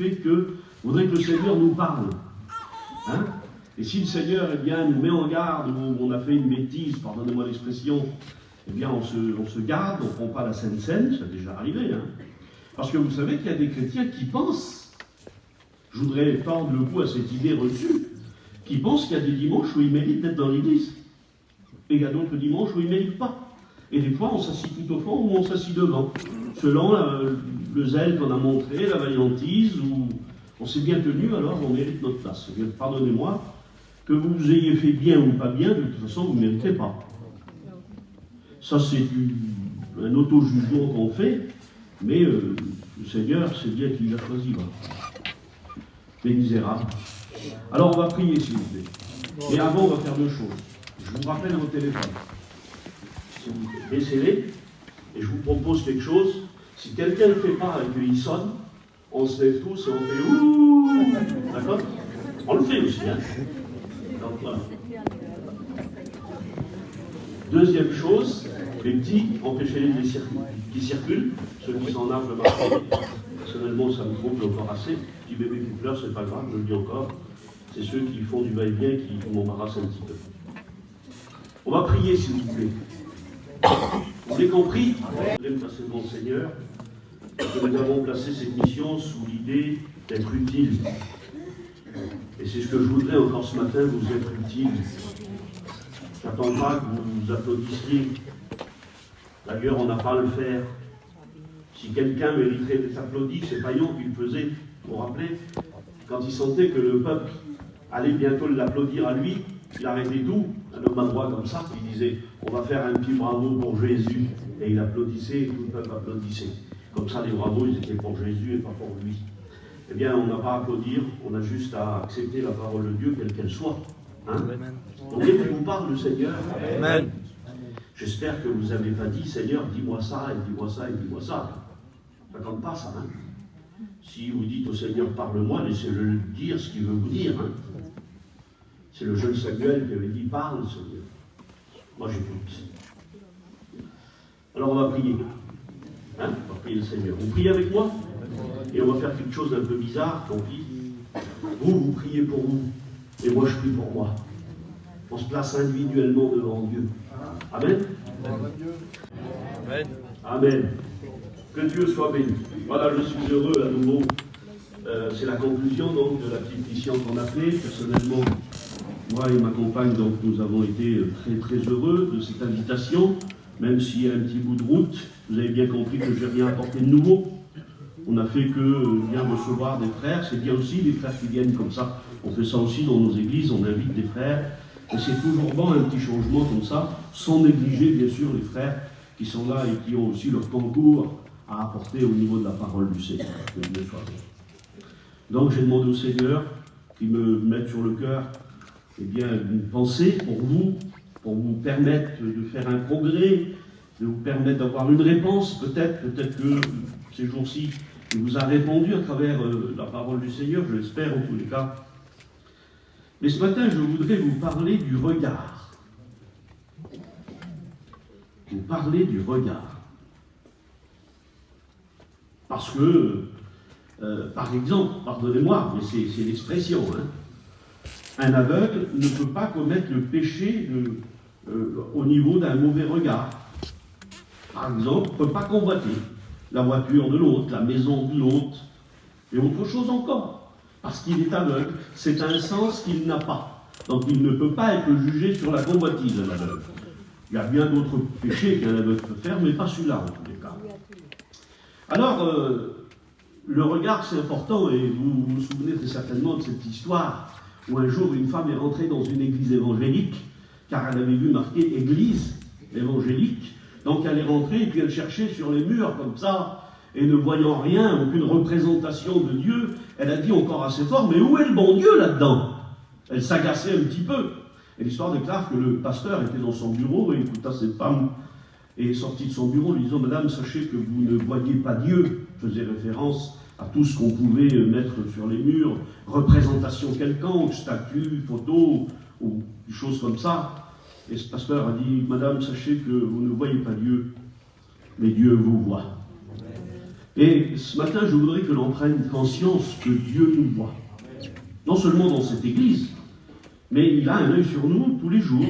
fait que voudrait que le Seigneur nous parle. Hein? Et si le Seigneur eh bien, nous met en garde, ou on a fait une bêtise, pardonnez-moi l'expression, eh bien on se garde, on ne prend pas la Sainte Seine, ça a déjà arrivé. Hein? Parce que vous savez qu'il y a des chrétiens qui pensent, je voudrais tendre le cou à cette idée reçue, qui pensent qu'il y a des dimanches où ils méritent d'être dans l'église. Et il y a d'autres dimanches où ils ne méritent pas. Et des fois on s'assit tout au fond ou on s'assit devant, selon le zèle qu'on a montré, la vaillantise, ou on s'est bien tenu, alors on mérite notre place. Eh bien, pardonnez-moi, que vous ayez fait bien ou pas bien, de toute façon vous ne méritez pas. Ça c'est un auto-jugement qu'on fait, mais le Seigneur, c'est bien qu'il l'a choisi. Voilà. Les misérables. Alors on va prier s'il vous plaît. Et avant on va faire deux choses. Je vous rappelle vos téléphones. Si vous baissez-les, et je vous propose quelque chose. Si quelqu'un ne le fait pas et qu'il sonne, on se lève tous et on fait ouh. D'accord? On le fait aussi, hein? Donc voilà. Deuxième chose, les petits, empêchez-les qui circulent, ceux qui sont en âge de marcher. Personnellement, ça me trouble encore assez. Petit bébé qui pleure, c'est pas grave, je le dis encore. C'est ceux qui font du va-et-vient qui m'embarrassent un petit peu. On va prier, s'il vous plaît. Vous avez compris? Vous allez me passer devant le Seigneur, que nous avons placé cette mission sous l'idée d'être utile. Et c'est ce que je voudrais encore ce matin, vous être utile. Je n'attends pas que vous applaudissiez. D'ailleurs, on n'a pas à le faire. Si quelqu'un mériterait d'être applaudi, c'est Paillon qui le faisait, vous vous rappelez? Quand il sentait que le peuple allait bientôt l'applaudir à lui, il arrêtait tout, un homme à droit comme ça, il disait « On va faire un petit bravo pour Jésus ». Et il applaudissait, et tout le peuple applaudissait. Comme ça, les bravos, ils étaient pour Jésus et pas pour lui. Eh bien, on n'a pas à applaudir, on a juste à accepter la parole de Dieu, quelle qu'elle soit. Hein? Donc, dès qu'il vous parle, le Seigneur, Amen. J'espère que vous n'avez pas dit « Seigneur, dis-moi ça, et dis-moi ça, et dis-moi ça ». Ça ne compte pas, ça. Hein? Si vous dites au Seigneur, parle-moi, laissez-le dire ce qu'il veut vous dire. Hein? C'est le jeune Samuel qui avait dit, parle, Seigneur. Moi, j'écoute. Alors, on va prier. Hein? On va prier le Seigneur. Vous priez avec moi? Et on va faire quelque chose d'un peu bizarre, tant pis. Vous priez pour vous. Et moi, je prie pour moi. On se place individuellement devant Dieu. Amen? Amen. Amen. Que Dieu soit béni. Voilà, je suis heureux à nouveau. C'est la conclusion donc de la petite mission qu'on a fait. Personnellement, moi et ma compagne, donc, nous avons été très très heureux de cette invitation, même s'il y a un petit bout de route. Vous avez bien compris que je n'ai rien apporté de nouveau. On n'a fait que bien recevoir des frères. C'est bien aussi des frères qui viennent comme ça. On fait ça aussi dans nos églises, on invite des frères. Et c'est toujours bon un petit changement comme ça, sans négliger bien sûr les frères qui sont là et qui ont aussi leur concours à apporter au niveau de la parole du Seigneur. Que Dieu soit béni. Donc j'ai demandé au Seigneur qu'il me mette sur le cœur eh bien, une pensée pour vous permettre de faire un progrès, de vous permettre d'avoir une réponse, peut-être que ces jours-ci, il vous a répondu à travers la parole du Seigneur, je l'espère en tous les cas. Mais ce matin, je voudrais vous parler du regard. Vous parler du regard. Parce que, par exemple, pardonnez-moi, mais c'est l'expression, hein, un aveugle ne peut pas commettre le péché au niveau d'un mauvais regard. Par exemple, ne peut pas convoiter la voiture de l'autre, la maison de l'autre, et autre chose encore. Parce qu'il est aveugle, c'est un sens qu'il n'a pas. Donc il ne peut pas être jugé sur la convoitise, un aveugle. Il y a bien d'autres péchés qu'un aveugle peut faire, mais pas celui-là en tous les cas. Alors, le regard c'est important, et vous vous souvenez très certainement de cette histoire où un jour une femme est rentrée dans une église évangélique, car elle avait vu marqué église évangélique. Donc elle est rentrée et puis elle cherchait sur les murs comme ça, et ne voyant rien, aucune représentation de Dieu, elle a dit encore assez fort, mais où est le bon Dieu là-dedans? Elle s'agaçait un petit peu. Et l'histoire déclare que le pasteur était dans son bureau et écouta cette femme et est sorti de son bureau lui disant, Madame, sachez que vous ne voyez pas Dieu. Faisait référence à tout ce qu'on pouvait mettre sur les murs, représentation quelconque, statue, photo, ou des choses comme ça. Et ce pasteur a dit, Madame, sachez que vous ne voyez pas Dieu, mais Dieu vous voit. Et ce matin, je voudrais que l'on prenne conscience que Dieu nous voit. Non seulement dans cette église, mais il a un œil sur nous tous les jours,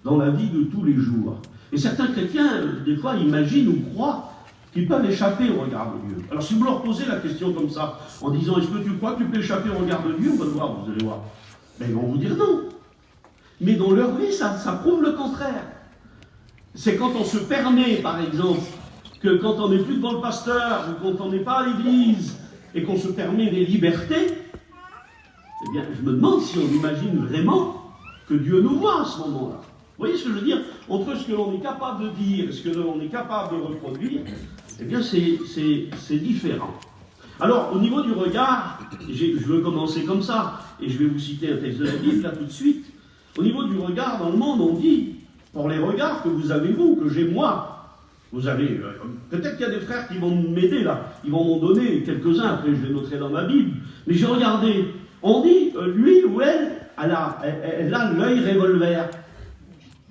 dans la vie de tous les jours. Et certains chrétiens, des fois, imaginent ou croient qu'ils peuvent échapper au regard de Dieu. Alors si vous leur posez la question comme ça, en disant « Est-ce que tu crois que tu peux échapper au regard de Dieu ?» On va le voir, vous allez voir. Ben, ils vont vous dire non. Mais dans leur vie, ça prouve le contraire. C'est quand on se permet, par exemple, que quand on n'est plus devant le pasteur, ou quand on n'est pas à l'église, et qu'on se permet des libertés, eh bien, je me demande si on imagine vraiment que Dieu nous voit à ce moment-là. Vous voyez ce que je veux dire? Entre ce que l'on est capable de dire et ce que l'on est capable de reproduire, eh bien, c'est différent. Alors, au niveau du regard, je veux commencer comme ça, et je vais vous citer un texte de la Bible, là, tout de suite. Au niveau du regard, dans le monde, on dit, pour les regards que vous avez vous, que j'ai moi, vous avez, peut-être qu'il y a des frères qui vont m'aider là, ils vont m'en donner quelques-uns, après je les noterai dans ma Bible, mais j'ai regardé, on dit, lui ou elle a l'œil revolver.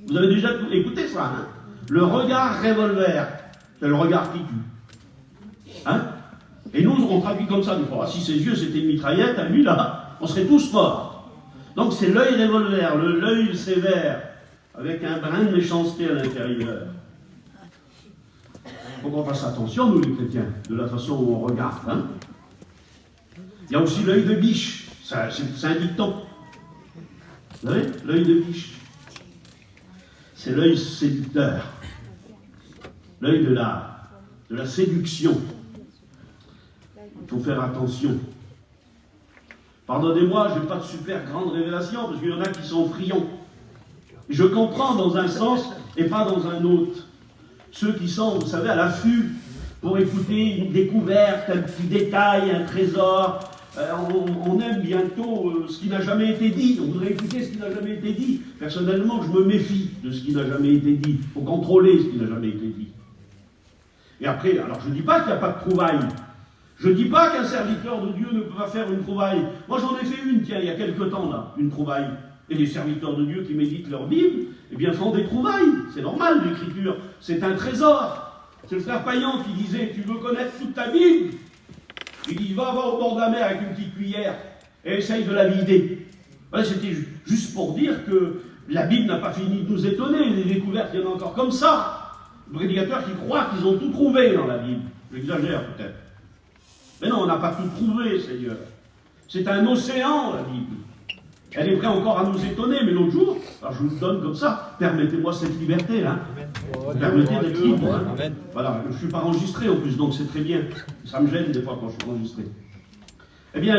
Vous avez déjà écouté ça, hein? Le regard revolver, c'est le regard qui tue. Hein? Et nous, on traduit comme ça des fois. Si ses yeux c'était une mitraillette, à lui là, on serait tous morts. Donc c'est l'œil revolver, l'œil sévère, avec un brin de méchanceté à l'intérieur. Il faut qu'on fasse attention, nous les chrétiens, de la façon où on regarde. Hein? Il y a aussi l'œil de biche, c'est un dicton. Vous savez, l'œil de biche. C'est l'œil séducteur. L'œil de la séduction. Il faut faire attention. Pardonnez-moi, je n'ai pas de super grande révélation, parce qu'il y en a qui sont friands. Je comprends dans un sens et pas dans un autre. Ceux qui sont, vous savez, à l'affût pour écouter une découverte, un petit détail, un trésor. On aime bientôt ce qui n'a jamais été dit. On voudrait écouter ce qui n'a jamais été dit. Personnellement, je me méfie de ce qui n'a jamais été dit. Il faut contrôler ce qui n'a jamais été dit. Et après, alors je ne dis pas qu'il n'y a pas de trouvaille. Je ne dis pas qu'un serviteur de Dieu ne peut pas faire une trouvaille. Moi, j'en ai fait une, tiens, il y a quelque temps, là, une trouvaille. Et les serviteurs de Dieu qui méditent leur Bible, eh bien, font des trouvailles. C'est normal, l'écriture. C'est un trésor. C'est le frère Payan qui disait, tu veux connaître toute ta Bible? Il dit, va voir au bord de la mer avec une petite cuillère et essaye de la vider. Voilà, c'était juste pour dire que la Bible n'a pas fini de nous étonner. Les découvertes, il y en a encore comme ça. Les prédicateurs qui croient qu'ils ont tout trouvé dans la Bible. J'exagère peut-être. Mais non, on n'a pas tout trouvé, Seigneur. C'est un océan, la Bible. Elle est prête encore à nous étonner, mais l'autre jour, alors je vous le donne comme ça, permettez-moi cette liberté, là. Permettez d'être libre. Hein. Voilà, je ne suis pas enregistré en plus, donc c'est très bien. Ça me gêne des fois quand je suis enregistré. Eh bien,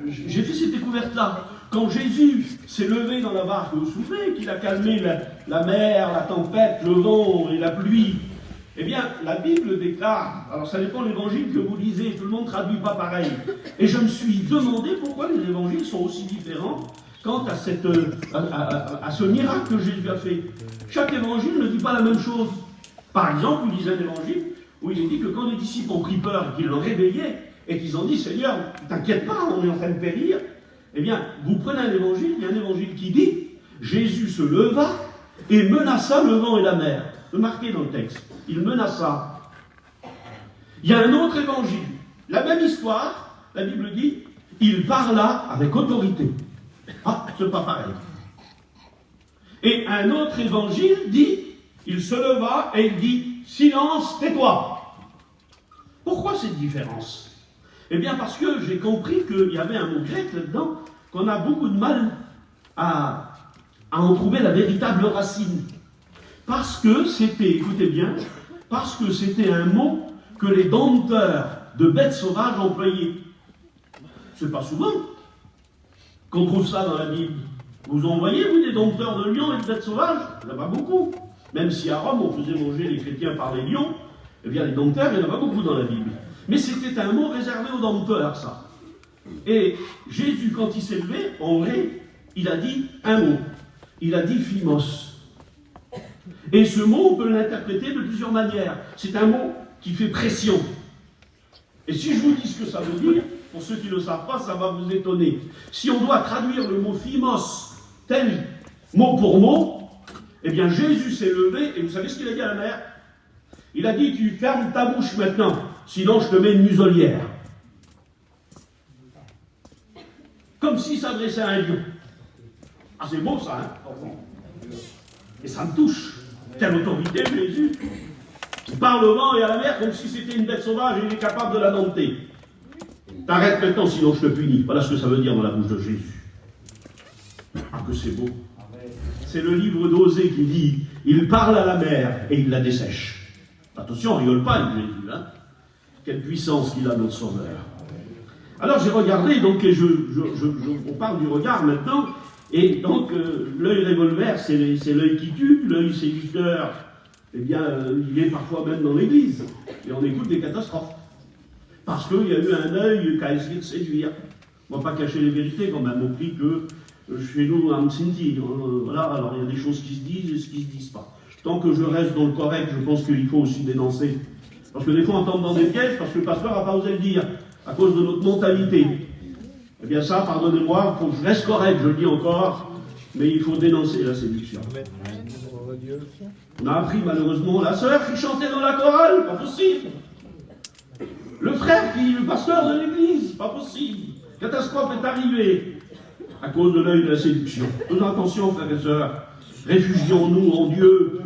j'ai fait cette découverte-là. Quand Jésus s'est levé dans la barque, vous vous souvenez qu'il a calmé la mer, la tempête, le vent et la pluie. Eh bien, la Bible déclare, alors ça dépend de l'évangile que vous lisez, tout le monde ne traduit pas pareil. Et je me suis demandé pourquoi les évangiles sont aussi différents quant à ce miracle que Jésus a fait. Chaque évangile ne dit pas la même chose. Par exemple, vous lisez un évangile où il est dit que quand les disciples ont pris peur et qu'ils l'ont réveillé, et qu'ils ont dit, Seigneur, t'inquiète pas, on est en train de périr, eh bien, vous prenez un évangile, il y a un évangile qui dit, Jésus se leva et menaça le vent et la mer. C'est marqué dans le texte. Il menaça. Il y a un autre évangile, la même histoire, la Bible dit, il parla avec autorité. Ah, c'est pas pareil. Et un autre évangile dit, il se leva et il dit, silence, tais-toi. Pourquoi cette différence? Eh bien parce que j'ai compris qu'il y avait un mot grec là-dedans, qu'on a beaucoup de mal à en trouver la véritable racine. Parce que c'était, écoutez bien, parce que c'était un mot que les dompteurs de bêtes sauvages employaient. C'est pas souvent qu'on trouve ça dans la Bible. Vous en voyez, vous, des dompteurs de lions et de bêtes sauvages? Il n'y en a pas beaucoup. Même si à Rome, on faisait manger les chrétiens par les lions, eh bien les dompteurs, il n'y en a pas beaucoup dans la Bible. Mais c'était un mot réservé aux dompteurs, ça. Et Jésus, quand il s'est levé, en vrai, il a dit un mot. Il a dit phimos. Et ce mot, on peut l'interpréter de plusieurs manières. C'est un mot qui fait pression. Et si je vous dis ce que ça veut dire, pour ceux qui ne le savent pas, ça va vous étonner. Si on doit traduire le mot phimos tel mot pour mot, eh bien Jésus s'est levé, et vous savez ce qu'il a dit à la mer? Il a dit, tu fermes ta bouche maintenant, sinon je te mets une muselière. Comme s'il s'adressait à un lion. Ah, c'est beau ça, hein? Et ça me touche. Quelle autorité, Jésus! Il parle au vent et à la mer comme si c'était une bête sauvage et il est capable de la dompter. T'arrêtes maintenant, sinon je te punis. Voilà ce que ça veut dire dans la bouche de Jésus. Ah, que c'est beau. C'est le livre d'Osée qui dit, il parle à la mer et il la dessèche. Attention, on rigole pas avec Jésus, hein? Quelle puissance qu'il a, notre Sauveur. Alors j'ai regardé, donc, et on parle du regard maintenant, et donc l'œil revolver, c'est l'œil qui tue, l'œil séducteur, eh bien, il est parfois même dans l'église, et on écoute des catastrophes. Parce qu'il y a eu un œil qui a essayé de séduire. On ne va pas cacher les vérités quand même, au prix que chez nous, à Msinti, voilà, alors il y a des choses qui se disent et ce qui ne se disent pas. Tant que je reste dans le correct, je pense qu'il faut aussi dénoncer. Parce que des fois on tombe dans des pièges, parce que le pasteur n'a pas osé le dire, à cause de notre mentalité. Eh bien ça, pardonnez-moi, il faut que je reste correct, je le dis encore, mais il faut dénoncer la séduction. On a appris malheureusement la sœur qui chantait dans la chorale, pas possible. Le frère qui est le pasteur de l'église, pas possible. Catastrophe est arrivée à cause de l'œil de la séduction. Faisons attention, frères et sœurs. Réfugions-nous en Dieu,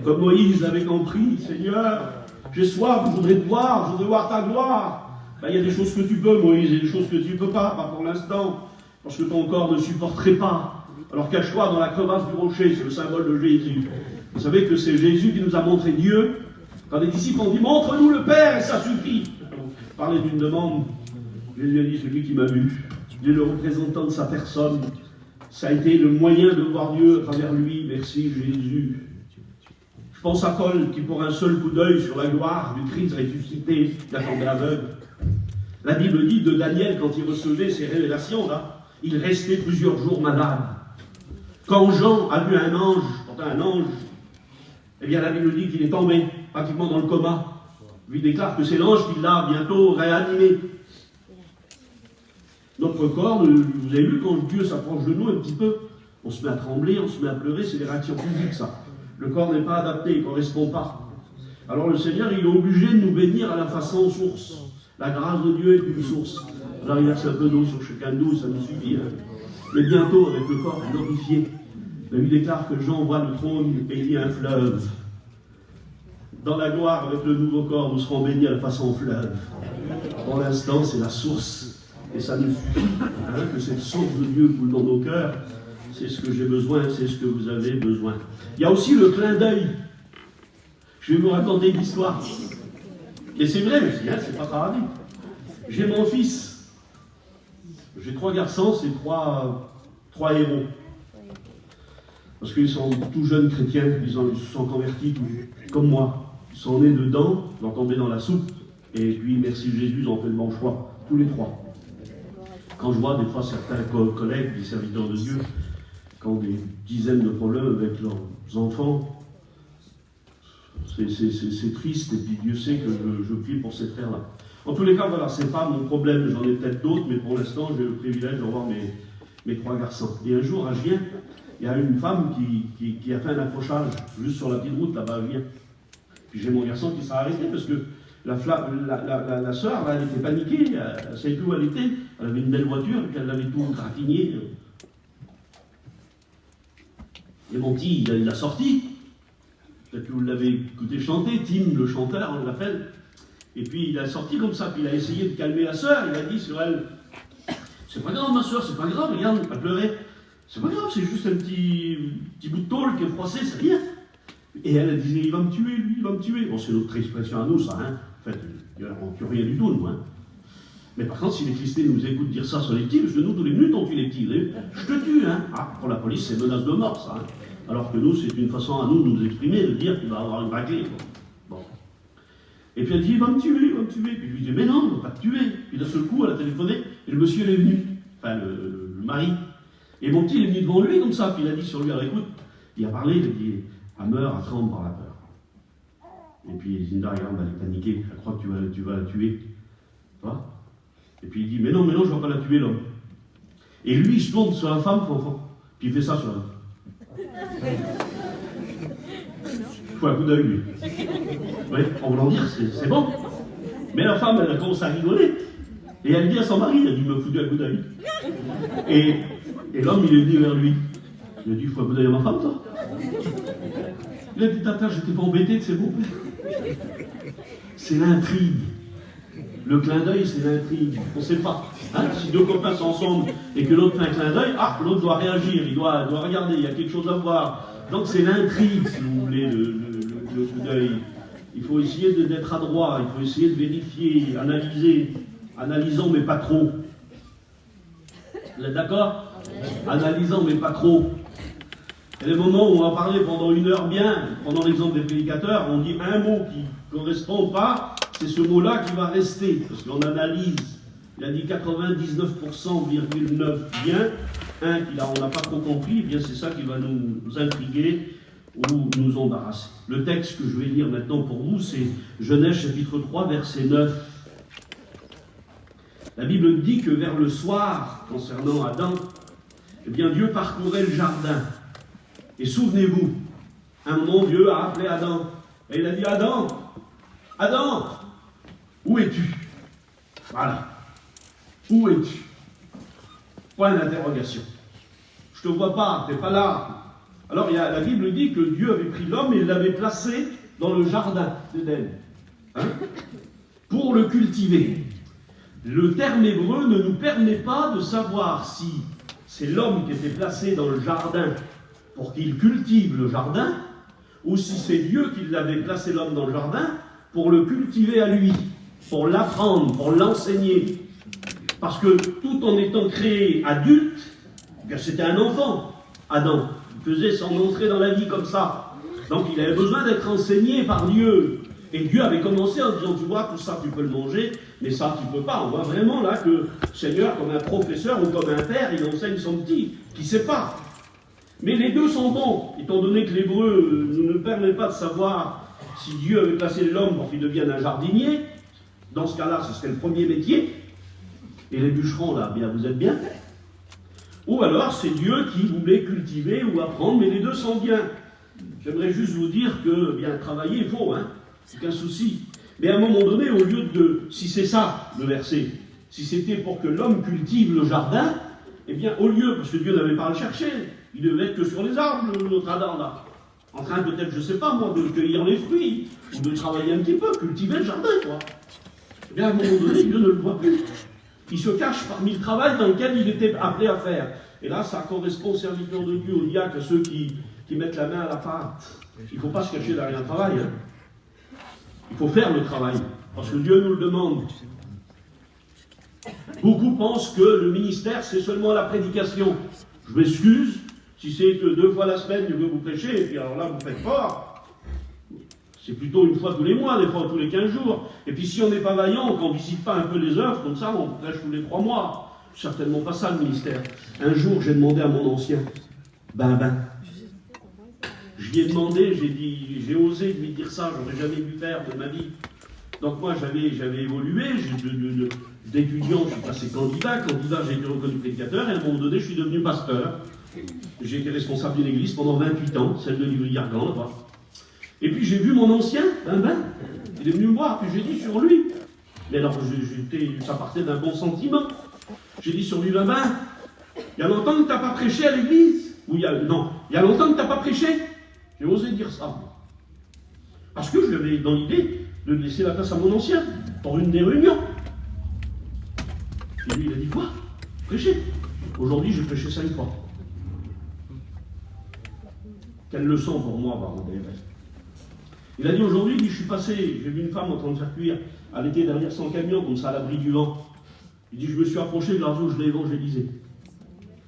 comme Moïse l'avait compris. Seigneur, j'ai soif, je voudrais te voir, je voudrais voir ta gloire. Ben, il y a des choses que tu peux, Moïse, et des choses que tu ne peux pas pour l'instant, parce que ton corps ne supporterait pas. Alors cache-toi dans la crevasse du rocher, c'est le symbole de Jésus. Vous savez que c'est Jésus qui nous a montré Dieu. Quand les disciples ont dit, montre-nous le Père, et ça suffit. Parler d'une demande, Jésus a dit, celui qui m'a vu, il est le représentant de sa personne. Ça a été le moyen de voir Dieu à travers lui. Merci Jésus. Je pense à Paul qui, pour un seul coup d'œil sur la gloire du Christ ressuscité, l'a tombé aveugle. La Bible dit de Daniel, quand il recevait ses révélations, là, il restait plusieurs jours malade. Quand Jean a vu un ange, eh bien la Bible dit qu'il est tombé pratiquement dans le coma. Lui déclare que c'est l'ange qui l'a bientôt réanimé. Notre corps, vous avez vu, quand Dieu s'approche de nous un petit peu, on se met à trembler, on se met à pleurer, c'est des réactions physiques, ça. Le corps n'est pas adapté, il ne correspond pas. Alors le Seigneur, il est obligé de nous bénir à la façon source. La grâce de Dieu est une source. Alors il verse un peu d'eau sur chacun de nous, ça nous suffit. Hein. Mais bientôt, avec le corps glorifié, il lui déclare que Jean voit le trône et il y a un fleuve. Dans la gloire, avec le nouveau corps, nous serons bénis à la façon fleuve. Pour l'instant, c'est la source. Et ça nous suffit, hein, que cette source de Dieu coule dans nos cœurs. C'est ce que j'ai besoin, c'est ce que vous avez besoin. Il y a aussi le clin d'œil. Je vais vous raconter une histoire. Et c'est vrai aussi, hein, c'est pas paradis. J'ai mon fils. J'ai 3 garçons, c'est 3 héros. Parce qu'ils sont tout jeunes chrétiens, ils se sont convertis comme moi. Ils sont nés dedans, ils ont tombé dans la soupe. Et puis, merci Jésus, ils ont fait le bon choix. Tous les 3. Quand je vois des fois certains collègues, des serviteurs de Dieu, qui ont des dizaines de problèmes avec leurs enfants, c'est triste, et puis Dieu sait que je prie pour ces frères-là. En tous les cas, voilà, c'est pas mon problème, j'en ai peut-être d'autres, mais pour l'instant, j'ai le privilège de voir mes 3 garçons. Et un jour, à Gien, il y a une femme qui a fait un accrochage, juste sur la petite route, là-bas, à Gien. Puis j'ai mon garçon qui s'est arrêté, parce que la sœur, là, elle était paniquée, elle ne savait plus où elle était, elle avait une belle voiture, et puis elle l'avait tout gratigné. Et mon petit, il l'a sorti. Peut-être que vous l'avez écouté chanter, Tim, le chanteur, on l'appelle. Et puis il a sorti comme ça, puis il a essayé de calmer la sœur, il a dit sur elle, c'est pas grave ma sœur, c'est pas grave, regarde, pas pleurer. C'est pas grave, c'est juste un petit bout de tôle qui est froissé, c'est rien. Et elle disait, il va me tuer, lui, il va me tuer. Bon, c'est notre expression à nous, ça, hein. En fait, on ne tue rien du tout, nous, hein. Mais par contre, si les Christiens nous écoutent dire ça sur les petits, parce que nous, tous les minutes, on tue les petits. Je te tue, hein. Ah, pour la police, c'est menace de mort, ça, hein. Alors que nous, c'est une façon à nous de nous exprimer, de dire qu'il va avoir une raclée, quoi. Bon. Et puis elle dit, il va me tuer, il va me tuer. Puis je lui dis, mais non, il ne va pas te tuer. Puis d'un seul coup, elle a téléphoné, et le monsieur, il est venu. Enfin, le mari. Et mon petit, il est venu devant lui, comme ça. Puis il a dit sur lui, alors écoute, il a parlé, il a dit, elle meurt, elle tremble par la peur. Et puis Zinda, regarde, elle est paniquée, elle croit que tu vas la tuer. Tu vois? Et puis il dit, mais non, je ne vais pas la tuer, l'homme. Et lui, il se tourne sur la femme, puis il fait ça sur elle. Il faut un coup d'œil, lui. Oui, en voulant dire, c'est bon. Mais la femme, elle a commencé à rigoler. Et elle dit à son mari, elle dit, me fous un coup d'œil. Et l'homme, il est dit vers lui. Il a dit, il faut un coup d'œil à ma femme, toi. Il a dit, tata, je t'ai pas embêté de ces mots. C'est l'intrigue. Le clin d'œil, c'est l'intrigue. On ne sait pas. Hein, si deux copains sont ensemble et que l'autre fait un clin d'œil, l'autre doit réagir, il doit regarder, il y a quelque chose à voir. Donc c'est l'intrigue, si vous voulez, le coup d'œil. Il faut essayer d'être adroit, il faut essayer de vérifier, analyser. Analysons, mais pas trop. Vous êtes d'accord? Analysons, mais pas trop. Et les moments où on va parler pendant 1 heure bien, pendant l'exemple des prédicateurs, on dit un mot qui ne correspond pas, c'est ce mot-là qui va rester, parce qu'on analyse. Il a dit 99,9 bien, on n'a pas trop compris, eh bien c'est ça qui va nous intriguer ou nous embarrasser. Le texte que je vais lire maintenant pour vous, c'est Genèse chapitre 3, verset 9. La Bible dit que vers le soir, concernant Adam, eh bien Dieu parcourait le jardin. Et souvenez-vous, un moment Dieu a appelé Adam. Et il a dit, Adam, Adam, où es-tu? Voilà. Où es-tu? Point d'interrogation. Je ne te vois pas, tu n'es pas là. Alors la Bible dit que Dieu avait pris l'homme et l'avait placé dans le jardin d'Éden. Pour le cultiver. Le terme hébreu ne nous permet pas de savoir si c'est l'homme qui était placé dans le jardin pour qu'il cultive le jardin, ou si c'est Dieu qui l'avait placé l'homme dans le jardin pour le cultiver à lui, pour l'apprendre, pour l'enseigner. Parce que tout en étant créé adulte, c'était un enfant, Adam. Il faisait son entrée dans la vie comme ça. Donc il avait besoin d'être enseigné par Dieu. Et Dieu avait commencé en disant, tu vois, tout ça tu peux le manger, mais ça tu peux pas. On voit vraiment là que le Seigneur, comme un professeur ou comme un père, il enseigne son petit, qui ne sait pas. Mais les deux sont bons, étant donné que l'hébreu ne nous permet pas de savoir si Dieu avait placé l'homme pour qu'il devienne un jardinier. Dans ce cas-là, ce serait le premier métier. Et les bûcherons, là, bien, vous êtes bien. Ou alors, c'est Dieu qui voulait cultiver ou apprendre, mais les deux sont bien. J'aimerais juste vous dire que, bien, travailler, il faut, hein, c'est qu'un souci. Mais à un moment donné, au lieu de, si c'est ça, le verset, si c'était pour que l'homme cultive le jardin, eh bien, au lieu, parce que Dieu n'avait pas à le chercher, il devait être que sur les arbres, l'autre Adam, là. En train, peut-être, je ne sais pas, moi, de cueillir les fruits, ou de travailler un petit peu, cultiver le jardin, quoi. Eh bien, à un moment donné, Dieu ne le voit plus. Il se cache parmi le travail dans lequel il était appelé à faire. Et là, ça correspond aux serviteurs de Dieu, aux diacres, à ceux qui mettent la main à la pâte. Il ne faut pas se cacher derrière un travail. Hein. Il faut faire le travail, parce que Dieu nous le demande. Beaucoup pensent que le ministère, c'est seulement la prédication. Je m'excuse, si c'est que 2 fois la semaine, Dieu veut vous prêcher, et puis alors là, vous ne faites pas. C'est plutôt 1 fois tous les mois, des fois tous les 15 jours. Et puis si on n'est pas vaillant, qu'on ne visite pas un peu les œuvres, comme ça, on prêche tous les 3 mois. C'est certainement pas ça le ministère. Un jour, j'ai demandé à mon ancien, je lui ai demandé, j'ai osé lui dire ça, j'aurais jamais dû faire de ma vie. Donc moi, j'avais évolué, d'étudiant, je suis passé candidat, j'ai été reconnu prédicateur, et à un moment donné, je suis devenu pasteur. J'ai été responsable d'une église pendant 28 ans, celle de Livry-Gargan, là-bas. Et puis j'ai vu mon ancien, il est venu me voir, puis j'ai dit sur lui. Mais alors, ça partait d'un bon sentiment. J'ai dit sur lui, il y a longtemps que tu n'as pas prêché à l'église. Il y a longtemps que tu n'as pas prêché. J'ai osé dire ça. Parce que j'avais dans l'idée de laisser la place à mon ancien, pour une des réunions. Et lui, il a dit quoi? Prêcher. Aujourd'hui, j'ai prêché 5 fois. Quelle leçon pour moi, par contre. Il a dit aujourd'hui, je suis passé, j'ai vu une femme en train de faire cuire à l'été derrière son camion, comme ça à l'abri du vent. Il dit, je me suis approché de l'argent, je l'ai évangélisé.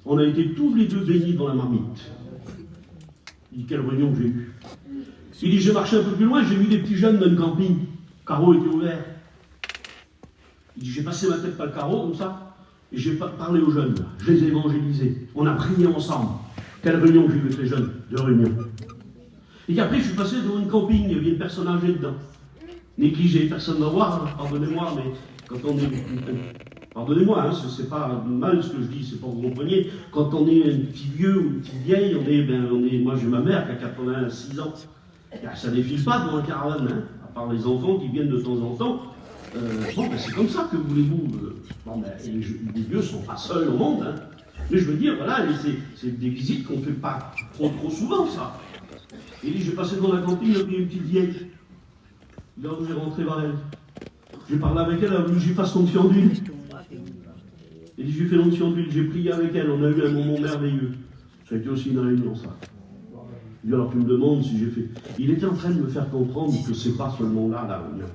On a été tous les deux bénis dans la marmite. Il dit, quelle réunion que j'ai eue. Il dit, j'ai marché un peu plus loin, j'ai vu des petits jeunes dans le camping. Le carreau était ouvert. Il dit, j'ai passé ma tête par le carreau, comme ça, et j'ai parlé aux jeunes. Je les ai évangélisés. On a prié ensemble. Quelle réunion que j'ai eue avec les jeunes? 2 réunions. Et puis après, je suis passé devant une camping, il y avait une personne âgée dedans. Négligée, personne ne va voir, pardonnez-moi, mais quand on est... Pardonnez-moi, hein, c'est pas mal ce que je dis, c'est pas que vous compreniez. Quand on est un petit vieux ou une petite vieille, moi j'ai ma mère qui a 86 ans. Ça défile pas devant un caravane, hein. à part les enfants qui viennent de temps en temps. C'est comme ça, que voulez-vous. Les dieux ne sont pas seuls au monde. Hein. Mais je veux dire, voilà, c'est des visites qu'on ne fait pas trop souvent, ça. Et j'ai passé dans la cantine, j'ai pris une petite vieille. Là où j'ai rentré vers elle. J'ai parlé avec elle, elle a voulu que j'y fasse l'onction d'huile. Et j'ai fait l'onction d'huile, j'ai prié avec elle, on a eu un moment merveilleux. Ça a été aussi une réunion, ça. Et alors tu me demandes si j'ai fait. Il était en train de me faire comprendre que c'est pas seulement là, la réunion.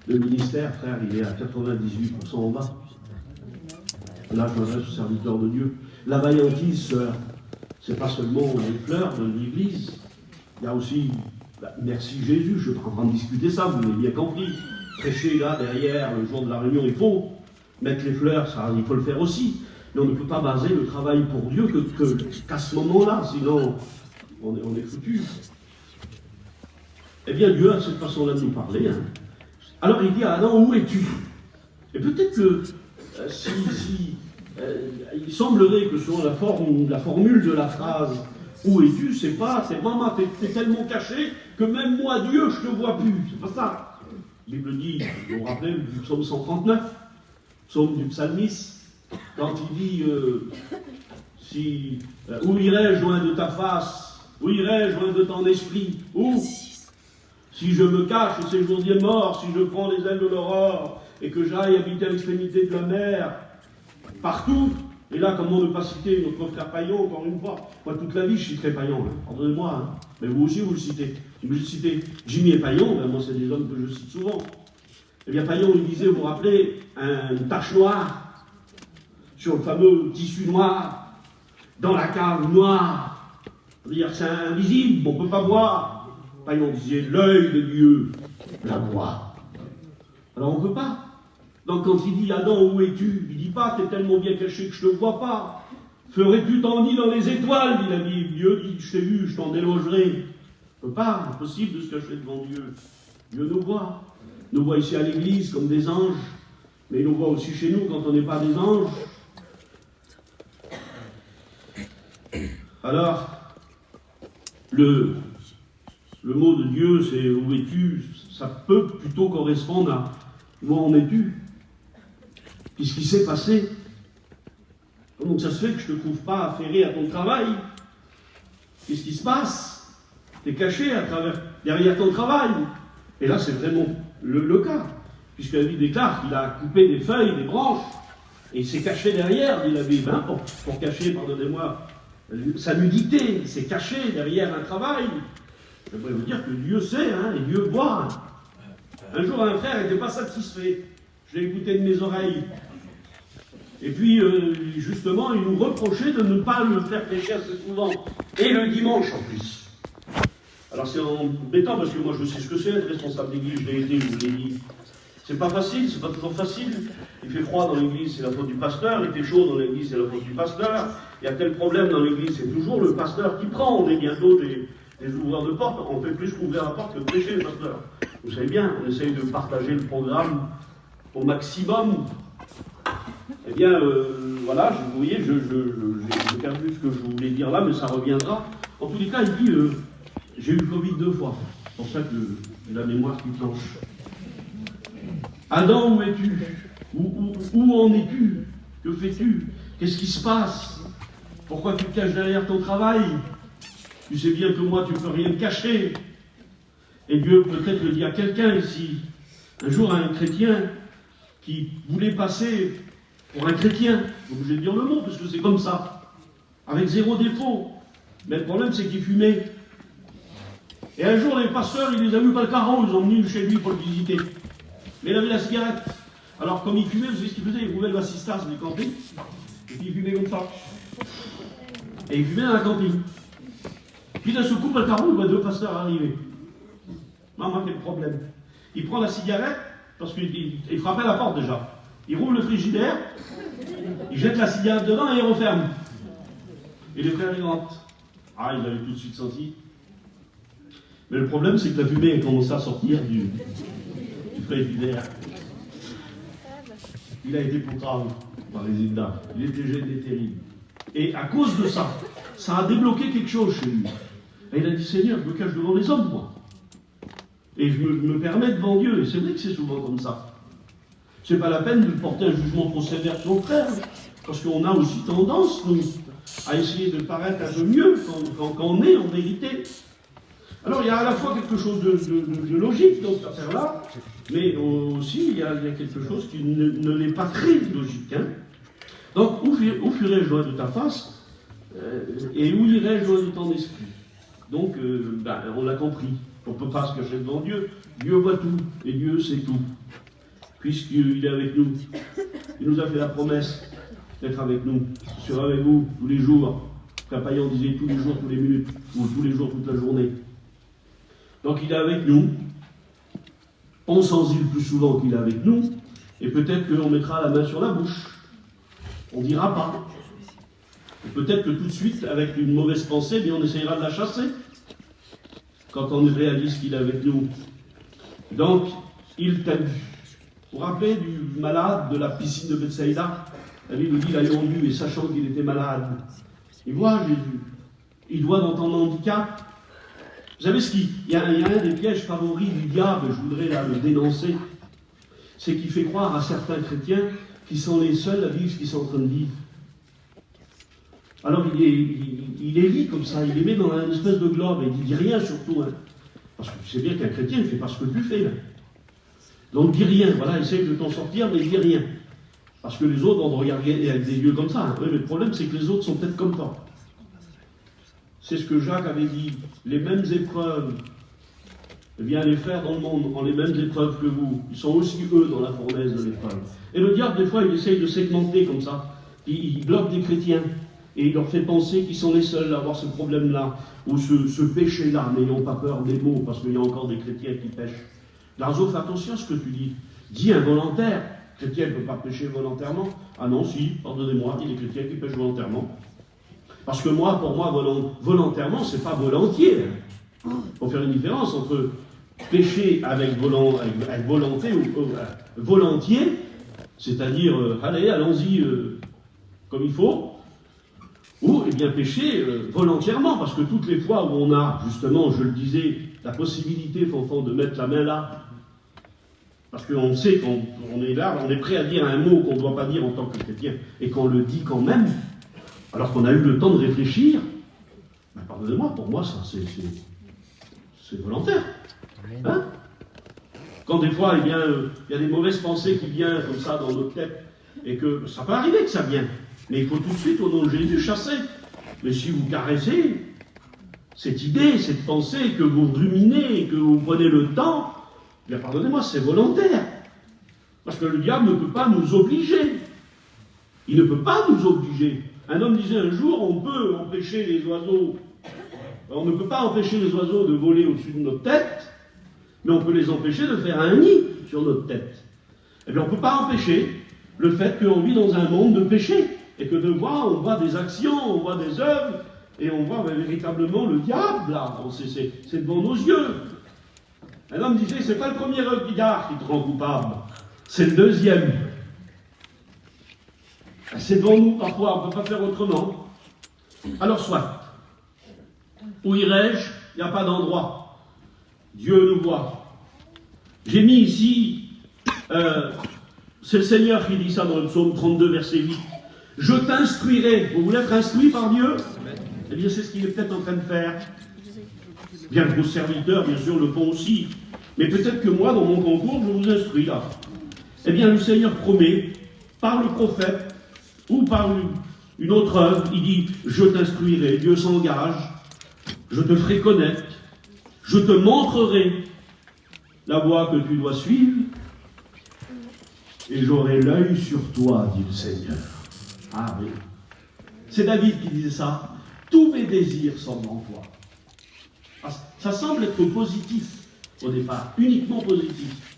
Le ministère, frère, il est à 98% en bas. Là, je m'adresse aux serviteurs de Dieu. La vaillantise, sœur, c'est pas seulement les fleurs de l'Église. Il y a aussi, merci Jésus, je ne suis pas en train de discuter ça, vous l'avez bien compris. Prêcher là, derrière, le jour de la réunion, il faut. Mettre les fleurs, ça, il faut le faire aussi. Mais on ne peut pas baser le travail pour Dieu qu'à ce moment-là, sinon on est foutu. Eh bien, Dieu a cette façon-là de nous parler. Hein. Alors il dit à Adam, où es-tu? Et peut-être que il semblerait que selon la formule de la phrase, où es-tu, c'est maman, t'es tellement caché que même moi, Dieu, je te vois plus. C'est pas ça. La Bible dit, vous vous rappelez du psaume 139, psaume du psalmiste, quand il dit où irais-je loin de ta face, où irais-je loin de ton esprit, où si je me cache au séjournier mort, si je prends les ailes de l'aurore et que j'aille habiter à l'extrémité de la mer, partout. Et là, comment ne pas citer notre frère Paillon, encore une fois. Moi, toute la vie, je citerai Paillon. Hein. Pardonnez-moi. Hein. Mais vous aussi, vous le citez. Si vous citez Jimmy et Paillon, ben moi, c'est des hommes que je cite souvent. Eh bien, Paillon, il disait, vous vous rappelez, une tache noire sur le fameux tissu noir, dans la cave noire. C'est-à-dire, c'est invisible, on ne peut pas voir. Paillon disait, l'œil de Dieu la voit. Alors, on ne peut pas. Donc quand il dit Adam, où es-tu? Il ne dit pas, t'es tellement bien caché que je ne te vois pas. Ferais-tu ton nid dans les étoiles? Dit la Bible. Dieu dit, je t'ai vu, je t'en délogerai. On ne peut pas, impossible de se cacher devant Dieu. Dieu nous voit. Il nous voit ici à l'église comme des anges, mais il nous voit aussi chez nous quand on n'est pas des anges. Alors, le mot de Dieu, c'est où es-tu? Ça peut plutôt correspondre à où en es-tu? Qu'est-ce qui s'est passé? Comment ça se fait que je ne te trouve pas affairé à ton travail? Qu'est-ce qui se passe? Tu es caché derrière ton travail. Et là, c'est vraiment le cas. Puisque la Bible déclare qu'il a coupé des feuilles, des branches, et il s'est caché derrière, dit la Bible, hein, pour cacher, pardonnez-moi, sa nudité. Il s'est caché derrière un travail. Je voudrais vous dire que Dieu sait, hein, et Dieu voit. Un jour, un frère n'était pas satisfait. Je l'ai écouté de mes oreilles. Et puis, justement, il nous reprochait de ne pas le faire pécher assez souvent. Et le dimanche, en plus. Alors, c'est embêtant, parce que moi, je sais ce que c'est, être responsable d'église, je l'ai été, je vous l'ai dit. C'est pas facile, c'est pas toujours facile. Il fait froid dans l'église, c'est la faute du pasteur. Il fait chaud dans l'église, c'est la faute du pasteur. Il y a tel problème dans l'église, c'est toujours le pasteur qui prend. On est bientôt des ouvreurs de porte. On fait plus qu'ouvrir la porte que prêcher, le pasteur. Vous savez bien, on essaye de partager le programme au maximum. Eh bien, voilà, vous voyez, j'ai perdu ce que je voulais dire là, mais ça reviendra. En tous les cas, il dit, j'ai eu le Covid 2 fois. C'est pour ça que j'ai la mémoire qui planche. Adam, où es-tu? Où en es-tu? Que fais-tu? Qu'est-ce qui se passe? Pourquoi tu te caches derrière ton travail? Tu sais bien que moi, tu ne peux rien me cacher. Et Dieu peut-être le dit à quelqu'un ici. Un jour, un chrétien qui voulait passer pour un chrétien, je suis obligé de dire le mot, parce que c'est comme ça, avec zéro défaut. Mais le problème, c'est qu'il fumait. Et un jour, les pasteurs, ils les ont vus par le carreau, ils ont venu chez lui pour le visiter. Mais il avait la cigarette. Alors, comme il fumait, vous savez ce qu'il faisait? Il rouvrait le vasistas du camping, et puis il fumait comme ça. Et il fumait dans la cantine. Puis d'un seul coup, par le carreau, il voit deux pasteurs arriver. Maman, quel problème? Il prend la cigarette, parce qu'il frappait à la porte déjà. Il rouvre le frigidaire, il jette la cigarette dedans et il referme. Et les frères, ils rentrent. Ah, il avait tout de suite senti. Mais le problème, c'est que la fumée a commencé à sortir du frigidaire. Il a été pourtant par les Indas. Il était gêné terrible. Et à cause de ça, ça a débloqué quelque chose chez lui. Et il a dit, Seigneur, je me cache devant les hommes, moi. Et je me permets devant Dieu. Et c'est vrai que c'est souvent comme ça. C'est pas la peine de porter un jugement trop sévère sur le frère, parce qu'on a aussi tendance, nous, à essayer de paraître un peu mieux quand on est en vérité. Alors il y a à la fois quelque chose de logique dans cette affaire-là, mais aussi il y a quelque chose qui ne l'est pas très logique. Hein. Donc, où fuirais-je loin de ta face, et où irais-je loin de ton esprit? Donc, on l'a compris. On ne peut pas se cacher devant Dieu. Dieu voit tout, et Dieu sait tout. Puisqu'il est avec nous. Il nous a fait la promesse d'être avec nous. Je serai avec vous tous les jours. Frère Payan disait tous les jours, tous les minutes, ou tous les jours, toute la journée. Donc il est avec nous. Pensons-y le plus souvent qu'il est avec nous, et peut-être qu'on mettra la main sur la bouche. On ne dira pas. Et peut-être que tout de suite, avec une mauvaise pensée, on essayera de la chasser. Quand on réalise qu'il est avec nous. Donc, il t'a vu. Vous vous rappelez du malade de la piscine de Bethsaïda? La Bible dit, l'ayant vu et sachant qu'il était malade. Il voit Jésus. Il voit dans ton handicap. Vous savez il y a un des pièges favoris du diable, je voudrais là le dénoncer, c'est qu'il fait croire à certains chrétiens qui sont les seuls à vivre ce qu'ils sont en train de vivre. Alors il les lit comme ça, il les met dans une espèce de globe et il ne dit rien surtout. Hein. Parce que tu sais bien qu'un chrétien ne fait pas ce que tu fais là. Donc dis rien, voilà, essaye de t'en sortir, mais dis rien. Parce que les autres vont te regarder avec des yeux comme ça. Hein. Oui, mais le problème, c'est que les autres sont peut-être comme toi. C'est ce que Jacques avait dit. Les mêmes épreuves, eh bien, les frères dans le monde ont les mêmes épreuves que vous. Ils sont aussi, eux, dans la fournaise de l'épreuve. Et le diable, des fois, il essaye de segmenter comme ça. Il bloque des chrétiens. Et il leur fait penser qu'ils sont les seuls à avoir ce problème-là, ou ce péché-là, n'ayons pas peur des mots, parce qu'il y a encore des chrétiens qui pêchent. Larzo, fais attention à ce que tu dis. Dis involontaire. Le chrétien ne peut pas pécher volontairement. Ah non, si, pardonnez-moi, il y a des chrétiens qui pêchent volontairement. Parce que moi, pour moi, volontairement, c'est pas volontiers. Il faut faire une différence entre pécher avec volonté ou volontiers, c'est-à-dire, allons-y comme il faut, ou eh bien pécher volontairement, parce que toutes les fois où on a, justement, je le disais, la possibilité, Fanfan, de mettre la main là, parce qu'on sait qu'on est là, on est prêt à dire un mot qu'on ne doit pas dire en tant que chrétien, et qu'on le dit quand même, alors qu'on a eu le temps de réfléchir, ben pardonnez-moi, pour moi, ça, c'est volontaire. Hein? Quand des fois, eh bien, il y a des mauvaises pensées qui viennent comme ça dans notre tête, et que ça peut arriver que ça vienne, mais il faut tout de suite, au nom de Jésus, chasser. Mais si vous caressez cette idée, cette pensée, que vous ruminez, que vous prenez le temps, bien pardonnez-moi, c'est volontaire. Parce que le diable ne peut pas nous obliger. Il ne peut pas nous obliger. Un homme disait un jour, on peut empêcher les oiseaux. On ne peut pas empêcher les oiseaux de voler au-dessus de notre tête, mais on peut les empêcher de faire un nid sur notre tête. Eh bien, on ne peut pas empêcher le fait qu'on vit dans un monde de péché, et que on voit des actions, on voit des œuvres, et on voit véritablement le diable, là. C'est devant nos yeux. Un homme disait, c'est pas le premier regard qui te rend coupable, c'est le deuxième. C'est devant nous, parfois, on ne peut pas faire autrement. Alors soit. Où irais-je? Il n'y a pas d'endroit. Dieu nous voit. J'ai mis ici, c'est le Seigneur qui dit ça dans le psaume 32, verset 8. Je t'instruirai. Vous voulez être instruit par Dieu? Eh bien, c'est ce qu'il est peut-être en train de faire. Bien que vos serviteurs, bien sûr, le font aussi. Mais peut-être que moi, dans mon concours, je vous instruis là. Eh bien, le Seigneur promet, par le prophète, ou par une autre œuvre, il dit, je t'instruirai. Dieu s'engage. Je te ferai connaître. Je te montrerai la voie que tu dois suivre. Et j'aurai l'œil sur toi, dit le Seigneur. Ah oui. C'est David qui disait ça. Tous mes désirs sont en toi. Ça semble être positif au départ, uniquement positif.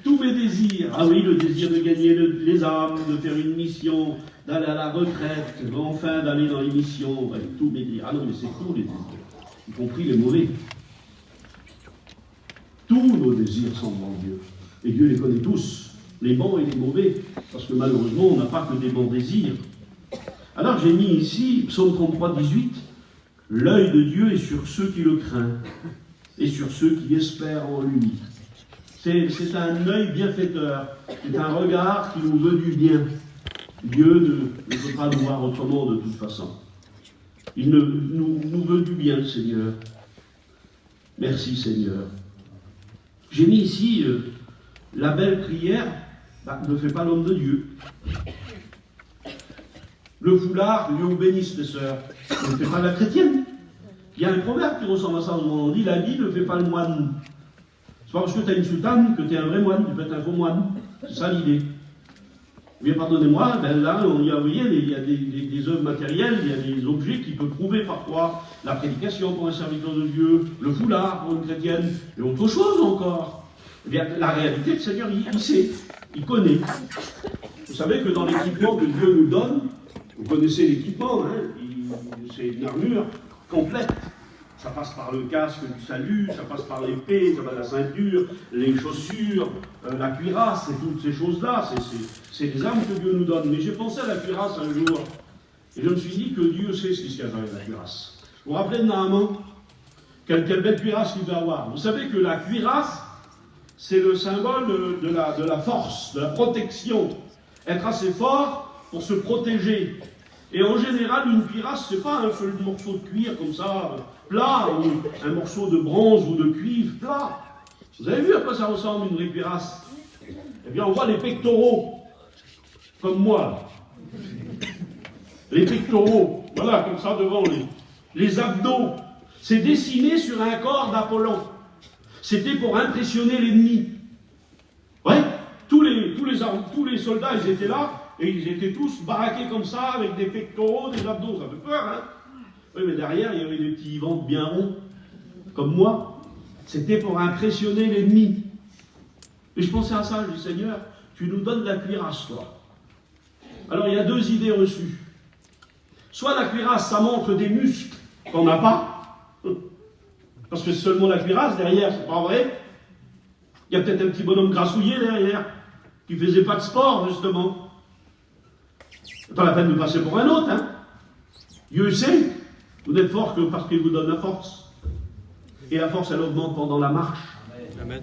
Tous mes désirs, ah oui, le désir de gagner les âmes, de faire une mission, d'aller à la retraite, enfin d'aller dans les missions, ouais, tous mes désirs. Ah non, mais c'est tous les désirs, y compris les mauvais. Tous nos désirs sont en Dieu. Et Dieu les connaît tous, les bons et les mauvais, parce que malheureusement, on n'a pas que des bons désirs. Alors j'ai mis ici, psaume 33, 18, L'œil de Dieu est sur ceux qui le craignent et sur ceux qui espèrent en lui. C'est un œil bienfaiteur, c'est un regard qui nous veut du bien. Dieu ne peut pas nous voir autrement de toute façon. Il nous veut du bien, le Seigneur. Merci, Seigneur. J'ai mis ici la belle prière, ne fait pas l'homme de Dieu. Le foulard, Dieu vous bénisse, mes sœurs, ne fait pas la chrétienne. Il y a un proverbe qui ressemble à ça, on dit, la vie ne fait pas le moine. C'est pas parce que tu as une soutane que tu es un vrai moine, tu peux être un faux moine. C'est ça l'idée. Bien, pardonnez-moi, là, vous voyez, il y a des œuvres matérielles, il y a des objets qui peuvent prouver parfois la prédication pour un serviteur de Dieu, le foulard pour une chrétienne, et autre chose encore. Eh bien, la réalité, le Seigneur, il sait, il connaît. Vous savez que dans l'équipement que Dieu nous donne, vous connaissez l'équipement, c'est une armure complète. Ça passe par le casque du salut, ça passe par l'épée, ça va la ceinture, les chaussures, la cuirasse, et toutes ces choses-là. C'est des armes que Dieu nous donne. Mais j'ai pensé à la cuirasse un jour, et je me suis dit que Dieu sait ce qu'il y a dans la cuirasse. Vous vous rappelez de Naaman? Quelle belle cuirasse il doit avoir. Vous savez que la cuirasse, c'est le symbole de la force, de la protection. Être assez fort pour se protéger. Et en général, une cuirasse, c'est pas un seul morceau de cuir comme ça, plat, ou un morceau de bronze ou de cuivre plat. Vous avez vu à quoi ça ressemble une vraie cuirasse? Eh bien, on voit les pectoraux, comme moi. Les pectoraux, voilà, comme ça devant les abdos. C'est dessiné sur un corps d'Apollon. C'était pour impressionner l'ennemi. Ouais, tous les soldats, ils étaient là, et ils étaient tous baraqués comme ça, avec des pectoraux, des abdos. Ça fait peur, hein? Oui, mais derrière, il y avait des petits ventres bien ronds, comme moi. C'était pour impressionner l'ennemi. Et je pensais à ça, je dis, Seigneur, tu nous donnes la cuirasse, toi. Alors, il y a deux idées reçues. Soit la cuirasse, ça montre des muscles qu'on n'a pas, parce que c'est seulement la cuirasse, derrière, c'est pas vrai. Il y a peut-être un petit bonhomme grassouillé derrière, qui ne faisait pas de sport, justement. C'est pas la peine de passer pour un autre, hein. Dieu sait, vous n'êtes fort que parce qu'il vous donne la force. Et la force, elle augmente pendant la marche. Amen.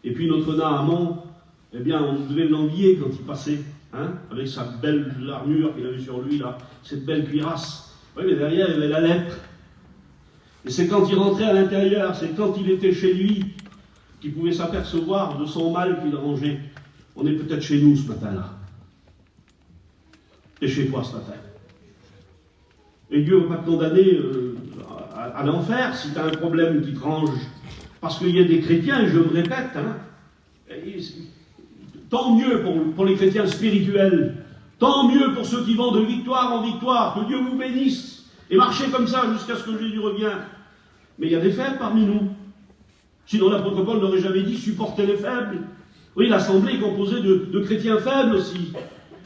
Et puis notre Naaman, eh bien, on devait l'envier quand il passait, hein, avec sa belle armure qu'il avait sur lui, là, cette belle cuirasse. Oui, mais derrière, il y avait la lèpre. Et c'est quand il rentrait à l'intérieur, c'est quand il était chez lui, qu'il pouvait s'apercevoir de son mal qu'il rangeait. On est peut-être chez nous ce matin-là. Et chez toi ce matin. Et Dieu ne va pas te condamner à l'enfer si tu as un problème qui te range. Parce qu'il y a des chrétiens, et je me répète, hein, tant mieux pour les chrétiens spirituels, tant mieux pour ceux qui vont de victoire en victoire, que Dieu vous bénisse, et marchez comme ça jusqu'à ce que Jésus revienne. Mais il y a des faibles parmi nous. Sinon l'apôtre Paul n'aurait jamais dit supporter les faibles. Oui, l'assemblée est composée de chrétiens faibles aussi,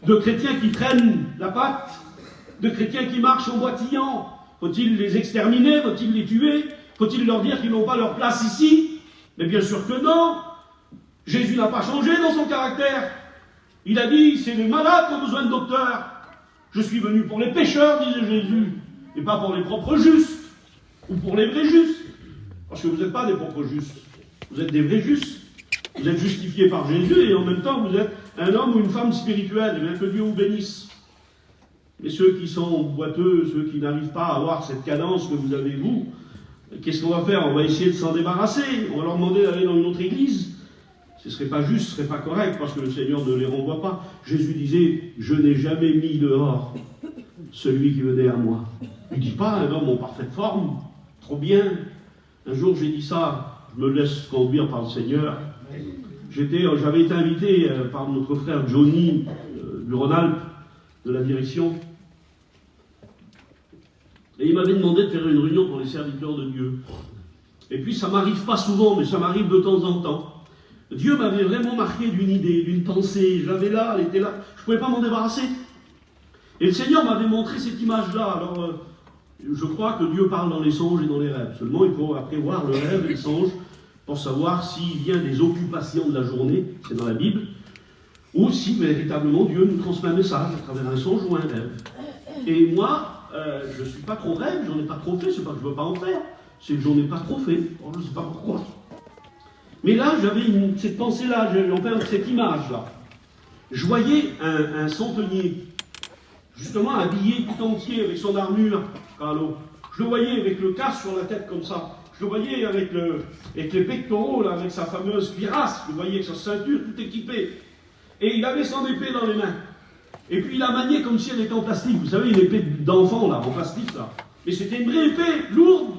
de chrétiens qui traînent la patte, de chrétiens qui marchent en boitillant. Faut-il les exterminer? Faut-il les tuer? Faut-il leur dire qu'ils n'ont pas leur place ici? Mais bien sûr que non. Jésus n'a pas changé dans son caractère. Il a dit, c'est les malades qui ont besoin de docteurs. Je suis venu pour les pécheurs, disait Jésus, et pas pour les propres justes, ou pour les vrais justes. Parce que vous n'êtes pas des propres justes, vous êtes des vrais justes. Vous êtes justifiés par Jésus, et en même temps, vous êtes un homme ou une femme spirituelle, et bien que Dieu vous bénisse. Mais ceux qui sont boiteux, ceux qui n'arrivent pas à avoir cette cadence que vous avez vous, qu'est-ce qu'on va faire? On va essayer de s'en débarrasser, on va leur demander d'aller dans une autre église. Ce ne serait pas juste, ce ne serait pas correct, parce que le Seigneur ne les renvoie pas. Jésus disait, je n'ai jamais mis dehors celui qui venait à moi. Il ne dit pas un homme en parfaite forme, trop bien. Un jour j'ai dit ça, je me laisse conduire par le Seigneur. J'avais été invité par notre frère Johnny du Rhône-Alpes, de la direction, et il m'avait demandé de faire une réunion pour les serviteurs de Dieu. Et puis ça m'arrive pas souvent, mais ça m'arrive de temps en temps. Dieu m'avait vraiment marqué d'une idée, d'une pensée. Je l'avais là, elle était là, je ne pouvais pas m'en débarrasser. Et le Seigneur m'avait montré cette image-là. Alors, je crois que Dieu parle dans les songes et dans les rêves. Seulement, il faut après voir le rêve et le songe pour savoir s'il vient des occupations de la journée, c'est dans la Bible, ou si véritablement Dieu nous transmet un message à travers un songe ou un rêve. Et moi, je ne suis pas trop rêve, j'en ai pas trop fait, c'est pas que je ne veux pas en faire, c'est que j'en ai pas trop fait, je ne sais pas pourquoi. Mais là, j'avais cette pensée-là, enfin cette image-là. Je voyais un centenier, justement habillé tout entier avec son armure, Carlo. Je le voyais avec le casque sur la tête comme ça. Je le voyais avec les pectoraux, là, avec sa fameuse cuirasse. Je le voyais avec sa ceinture, tout équipé. Et il avait son épée dans les mains. Et puis il la maniait comme si elle était en plastique. Vous savez, une épée d'enfant, là, en plastique, là. Mais c'était une vraie épée, lourde.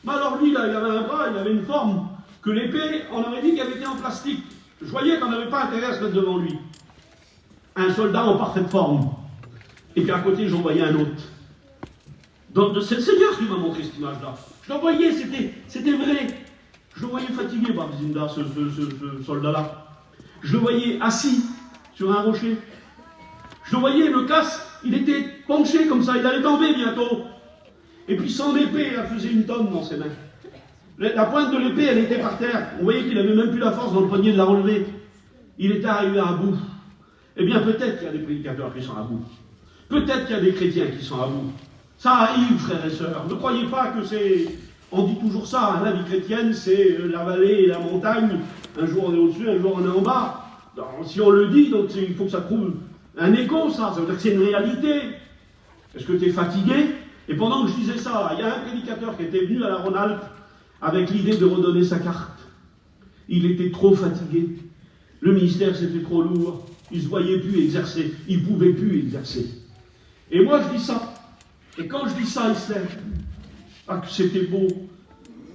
Mais alors lui, là, il avait un bras, il avait une forme, que l'épée, on aurait dit qu'elle était en plastique. Je voyais qu'on n'avait pas intérêt à se mettre devant lui. Un soldat en parfaite forme. Et puis à côté, j'en voyais un autre. Donc c'est le Seigneur qui m'a montré cette image-là. Je le voyais, c'était vrai. Je le voyais fatigué, Barzinda, ce soldat-là. Je le voyais assis sur un rocher. Je le voyais, le casque, il était penché comme ça, il allait tomber bientôt. Et puis son épée, elle faisait une tonne dans ses mains. La pointe de l'épée, elle était par terre. On voyait qu'il n'avait même plus la force dans le poignet de la relever. Il était arrivé à bout. Eh bien, peut-être qu'il y a des prédicateurs qui sont à bout. Peut-être qu'il y a des chrétiens qui sont à bout. Ça arrive, frères et sœurs. Ne croyez pas que c'est... On dit toujours ça, hein, la vie chrétienne, c'est la vallée et la montagne. Un jour on est au-dessus, un jour on est en bas. Donc, si on le dit, donc il faut que ça trouve un écho, ça. Ça veut dire que c'est une réalité. Est-ce que tu es fatigué? Et pendant que je disais ça, il y a un prédicateur qui était venu à la Rhône-Alpes avec l'idée de redonner sa carte. Il était trop fatigué. Le ministère, c'était trop lourd. Il ne se voyait plus exercer. Il ne pouvait plus exercer. Et moi, je dis ça. Et quand je dis ça, il se lève. Ah, que c'était beau.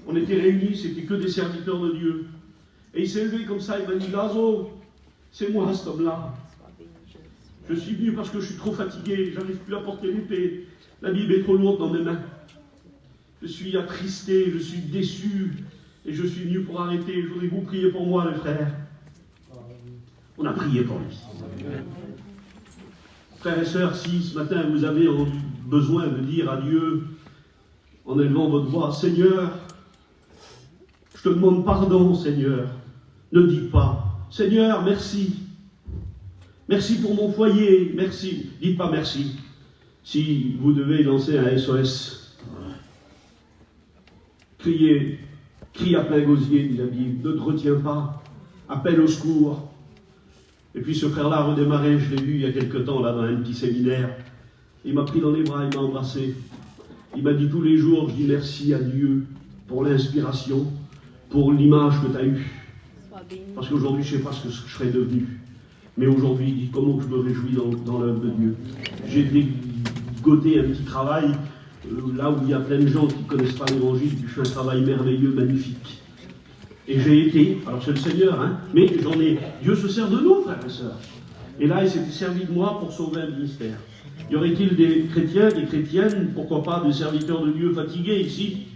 On était réunis, c'était que des serviteurs de Dieu. Et il s'est levé comme ça, il m'a dit, Lazo, c'est moi cet homme-là. Je suis venu parce que je suis trop fatigué, j'arrive plus à porter l'épée. La Bible est trop lourde dans mes mains. Je suis attristé, je suis déçu. Et je suis venu pour arrêter. Je voudrais que vous prier pour moi, les frères. On a prié pour lui. Frères et sœurs, si ce matin vous avez besoin de dire à Dieu, en élevant votre voix, Seigneur, je te demande pardon, Seigneur. Ne dites pas, Seigneur, merci. Merci pour mon foyer, merci. Dites pas merci. Si vous devez lancer un SOS, criez, crie à plein gosier, dit la Bible, ne te retiens pas, appelle au secours. Et puis ce frère-là a redémarré, je l'ai vu il y a quelque temps, là, dans un petit séminaire. Il m'a pris dans les bras, il m'a embrassé. Il m'a dit tous les jours, je dis merci à Dieu pour l'inspiration, pour l'image que tu as eue. Parce qu'aujourd'hui, je ne sais pas ce que je serais devenu. Mais aujourd'hui, il dit comment je me réjouis dans l'œuvre de Dieu. J'ai dégoté un petit travail, là où il y a plein de gens qui ne connaissent pas l'évangile, puis je fais un travail merveilleux, magnifique. Et j'ai été, alors c'est le Seigneur, hein, mais Dieu se sert de nous, frères et sœurs. Et là, il s'était servi de moi pour sauver un ministère. Y aurait-il des chrétiens, des chrétiennes, pourquoi pas des serviteurs de Dieu fatigués ici?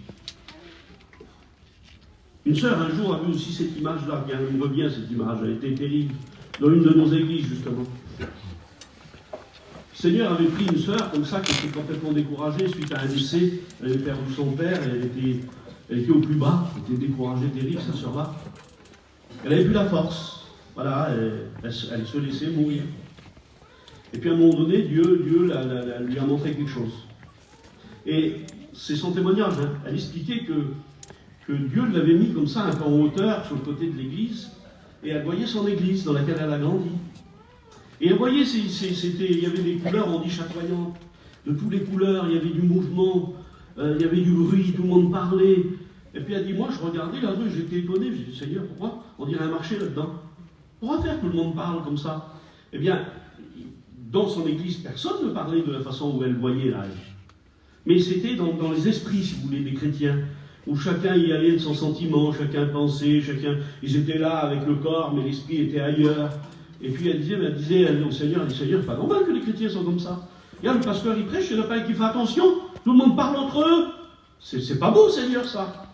Une sœur, un jour, a vu aussi cette image-là, elle me revient cette image, elle était terrible, dans une de nos églises, justement. Le Seigneur avait pris une sœur, comme ça, qui était complètement découragée suite à un décès. Elle avait perdu son père, elle était au plus bas, elle était découragée, terrible, cette sœur-là. Elle n'avait plus la force, voilà, elle se laissait mourir. Et puis à un moment donné, Dieu lui a montré quelque chose. Et c'est son témoignage, hein. Elle expliquait que Dieu l'avait mis comme ça, un peu en hauteur, sur le côté de l'église, et elle voyait son église dans laquelle elle a grandi. Et elle voyait, il y avait des couleurs, on dit, chatoyantes, de toutes les couleurs, il y avait du mouvement, il y avait du bruit, tout le monde parlait. Et puis elle dit, moi je regardais la rue, j'étais étonné, je dis, Seigneur, pourquoi on dirait un marché là-dedans? Pourquoi faire que tout le monde parle comme ça? Eh bien, dans son église, personne ne parlait de la façon où elle voyait là. Mais c'était dans les esprits, si vous voulez, des chrétiens, où chacun y allait de son sentiment, chacun pensait, ils étaient là avec le corps, mais l'esprit était ailleurs. Et puis elle disait au Seigneur, c'est pas normal que les chrétiens soient comme ça. Regarde, le pasteur il prêche, il n'y en a pas un qui fait attention, tout le monde parle entre eux. C'est pas beau, Seigneur, ça.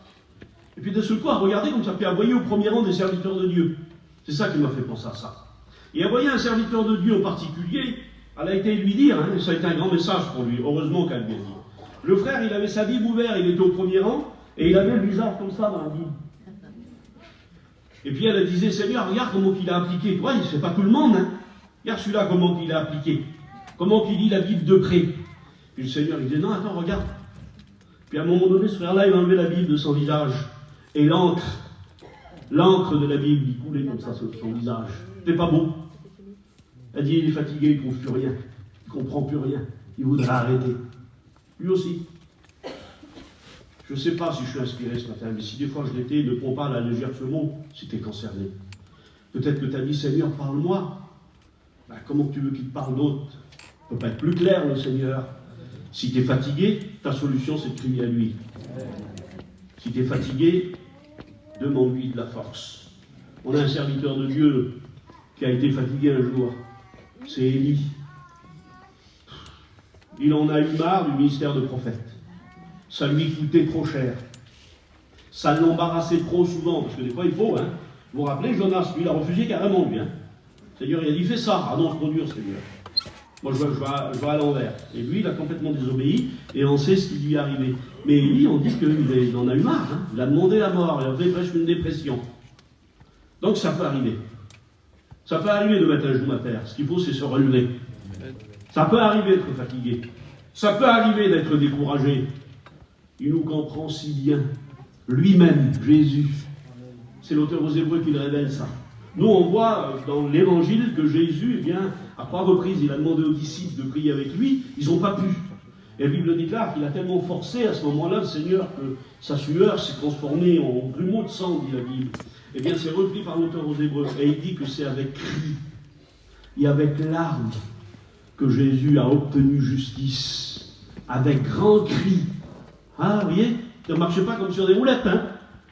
Et puis de ce coup, à regarder comme ça, puis à voyer au premier rang des serviteurs de Dieu. C'est ça qui m'a fait penser à ça. Et à voyer un serviteur de Dieu en particulier, elle a été lui dire, hein, et ça a été un grand message pour lui, heureusement qu'elle lui a dit. Le frère, il avait sa Bible ouverte, il était au premier rang, et il avait le visage comme ça dans la Bible. Et puis elle disait, Seigneur, regarde comment il a appliqué. Ouais, c'est pas tout le monde, hein. Regarde celui-là, comment il a appliqué. Comment il lit la Bible de près. Puis le Seigneur, il disait, non, attends, regarde. Puis à un moment donné, ce frère-là, il a enlevé la Bible de son visage. Et l'encre de la Bible, il coulait comme ça sur son visage. C'était pas beau. Elle dit, il est fatigué, il ne trouve plus rien. Il ne comprend plus rien. Il voudrait arrêter. Lui aussi. Je ne sais pas si je suis inspiré ce matin, mais si des fois je l'étais, ne prends pas à la légère ce mot, si tu es concerné. Peut-être que tu as dit, Seigneur, parle-moi. Ben, comment tu veux qu'il te parle d'autre? Il ne peut pas être plus clair, le Seigneur. Si tu es fatigué, ta solution, c'est de crier à lui. Si tu es fatigué, demande-lui de la force. On a un serviteur de Dieu qui a été fatigué un jour. C'est Élie. Il en a eu marre du ministère de prophète. Ça lui coûtait trop cher. Ça l'embarrassait trop souvent, parce que des fois il faut, hein. Vous vous rappelez, Jonas, lui, il a refusé carrément, lui. Hein. Seigneur, il a dit, fais ça. Ah non, c'est trop dur, Seigneur. Moi, je vais à l'envers. Et lui, il a complètement désobéi, et on sait ce qui lui est arrivé. Mais lui, on dit qu'il en a eu marre. Hein. Il a demandé la mort, il a fait presque une dépression. Donc ça peut arriver. Ça peut arriver de mettre un genou à terre. Ce qu'il faut, c'est se relever. Ça peut arriver d'être fatigué. Ça peut arriver d'être découragé. Il nous comprend si bien. Lui-même, Jésus. C'est l'auteur aux Hébreux qui le révèle ça. Nous, on voit dans l'Évangile que Jésus, eh bien, à 3 reprises, il a demandé aux disciples de prier avec lui. Ils n'ont pas pu. Et la Bible déclare qu'il a tellement forcé à ce moment-là le Seigneur que sa sueur s'est transformée en grumeaux de sang, dit la Bible. Eh bien, c'est repris par l'auteur aux Hébreux. Et il dit que c'est avec cri et avec larmes que Jésus a obtenu justice. Avec grand cri. Ah, vous voyez, ça ne marchait pas comme sur des roulettes, hein.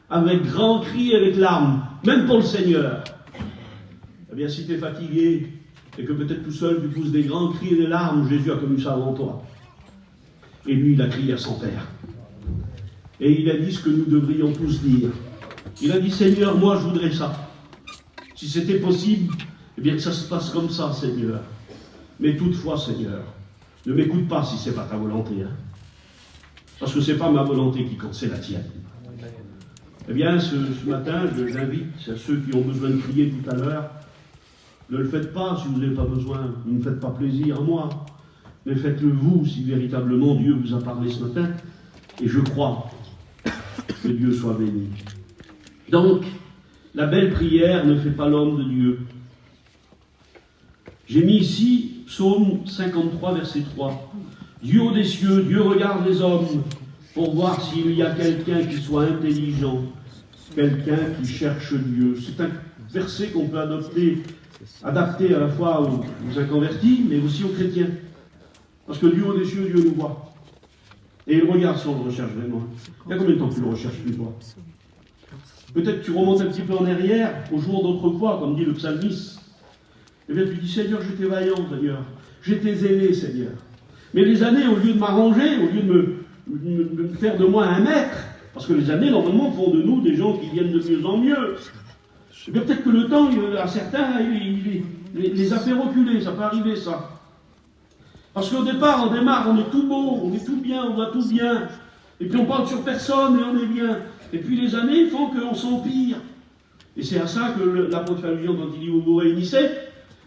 Avec grand cri et avec larmes. Même pour le Seigneur. Eh bien, si tu es fatigué et que peut-être tout seul tu pousses des grands cris et des larmes, Jésus a connu ça avant toi. Et lui, il a crié à son Père. Et il a dit ce que nous devrions tous dire. Il a dit, Seigneur, moi je voudrais ça. Si c'était possible, eh bien que ça se passe comme ça, Seigneur. Mais toutefois, Seigneur, ne m'écoute pas si ce n'est pas ta volonté. Hein. Parce que ce n'est pas ma volonté qui compte, c'est la tienne. Eh bien, ce matin, j'invite à ceux qui ont besoin de crier tout à l'heure, ne le faites pas si vous n'avez pas besoin, ne me faites pas plaisir à moi, mais faites-le vous si véritablement Dieu vous a parlé ce matin. Et je crois que Dieu soit béni. Donc, la belle prière ne fait pas l'homme de Dieu. J'ai mis ici Psaume 53, verset 3. Du haut des cieux, Dieu regarde les hommes pour voir s'il y a quelqu'un qui soit intelligent, quelqu'un qui cherche Dieu. C'est un verset qu'on peut adapter à la fois aux inconvertis, mais aussi aux chrétiens. Parce que du haut des cieux, Dieu nous voit. Et il regarde si on le recherche vraiment. Il y a combien de temps que tu le recherches plus, toi? Peut-être tu remontes un petit peu en arrière, au jour d'autrefois, comme dit le psalmiste. Eh bien, tu dis, Seigneur, j'étais vaillant, Seigneur. J'étais zélé, Seigneur. Mais les années, au lieu de m'arranger, au lieu de me faire de moi un maître, parce que les années, normalement, font de nous des gens qui viennent de mieux en mieux. Eh bien, peut-être que le temps, à certains, il les a fait reculer. Ça peut arriver, ça. Parce qu'au départ, on démarre, on est tout beau, on est tout bien, on voit tout bien. Et puis on parle sur personne et on est bien. Et puis les années font qu'on s'empire. Et c'est à ça que l'apôtre fait allusion quand il dit vous vous réunissez.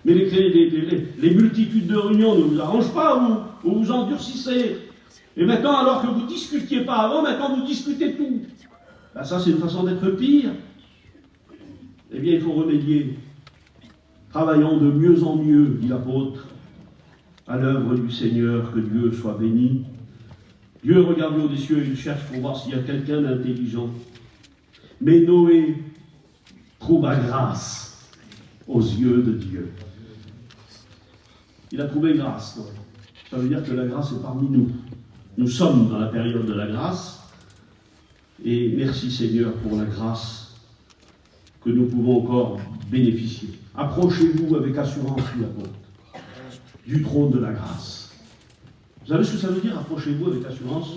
Mais les multitudes de réunions ne vous arrangent pas, vous vous endurcissez. Et maintenant, alors que vous ne discutiez pas avant, maintenant vous discutez tout. Ben ça, c'est une façon d'être pire. Eh bien, il faut remédier. Travaillons de mieux en mieux, dit l'apôtre, à l'œuvre du Seigneur, que Dieu soit béni. Dieu regarde au des cieux et il cherche pour voir s'il y a quelqu'un d'intelligent. Mais Noé trouva grâce aux yeux de Dieu. Il a trouvé grâce, Noé. Ça veut dire que la grâce est parmi nous. Nous sommes dans la période de la grâce. Et merci Seigneur pour la grâce que nous pouvons encore bénéficier. Approchez-vous avec assurance, dit l'apôtre, du trône de la grâce. Vous savez ce que ça veut dire, approchez-vous avec assurance?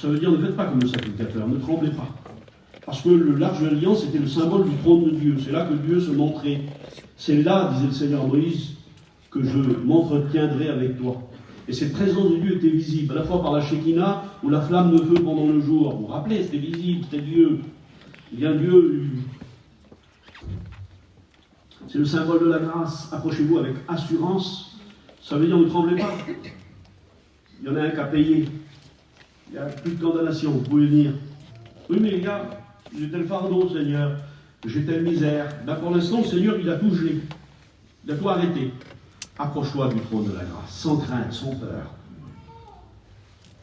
Ça veut dire, ne faites pas comme le sacrificateur, ne tremblez pas. Parce que l'arche de l'alliance était le symbole du trône de Dieu. C'est là que Dieu se montrait. C'est là, disait le Seigneur à Moïse, que je m'entretiendrai avec toi. Et cette présence de Dieu était visible, à la fois par la Shekinah ou la flamme de feu pendant le jour. Vous vous rappelez, c'était visible, c'était Dieu. Eh bien, Dieu, c'est le symbole de la grâce. Approchez-vous avec assurance. Ça veut dire ne tremblez pas. Il y en a un qui a payé. Il n'y a plus de condamnation, vous pouvez venir. Oui, mais les gars, j'ai tel fardeau, Seigneur. J'ai telle misère. Ben, pour l'instant, le Seigneur, il a tout gelé. Il a tout arrêté. Approche-toi du trône de la grâce, sans crainte, sans peur.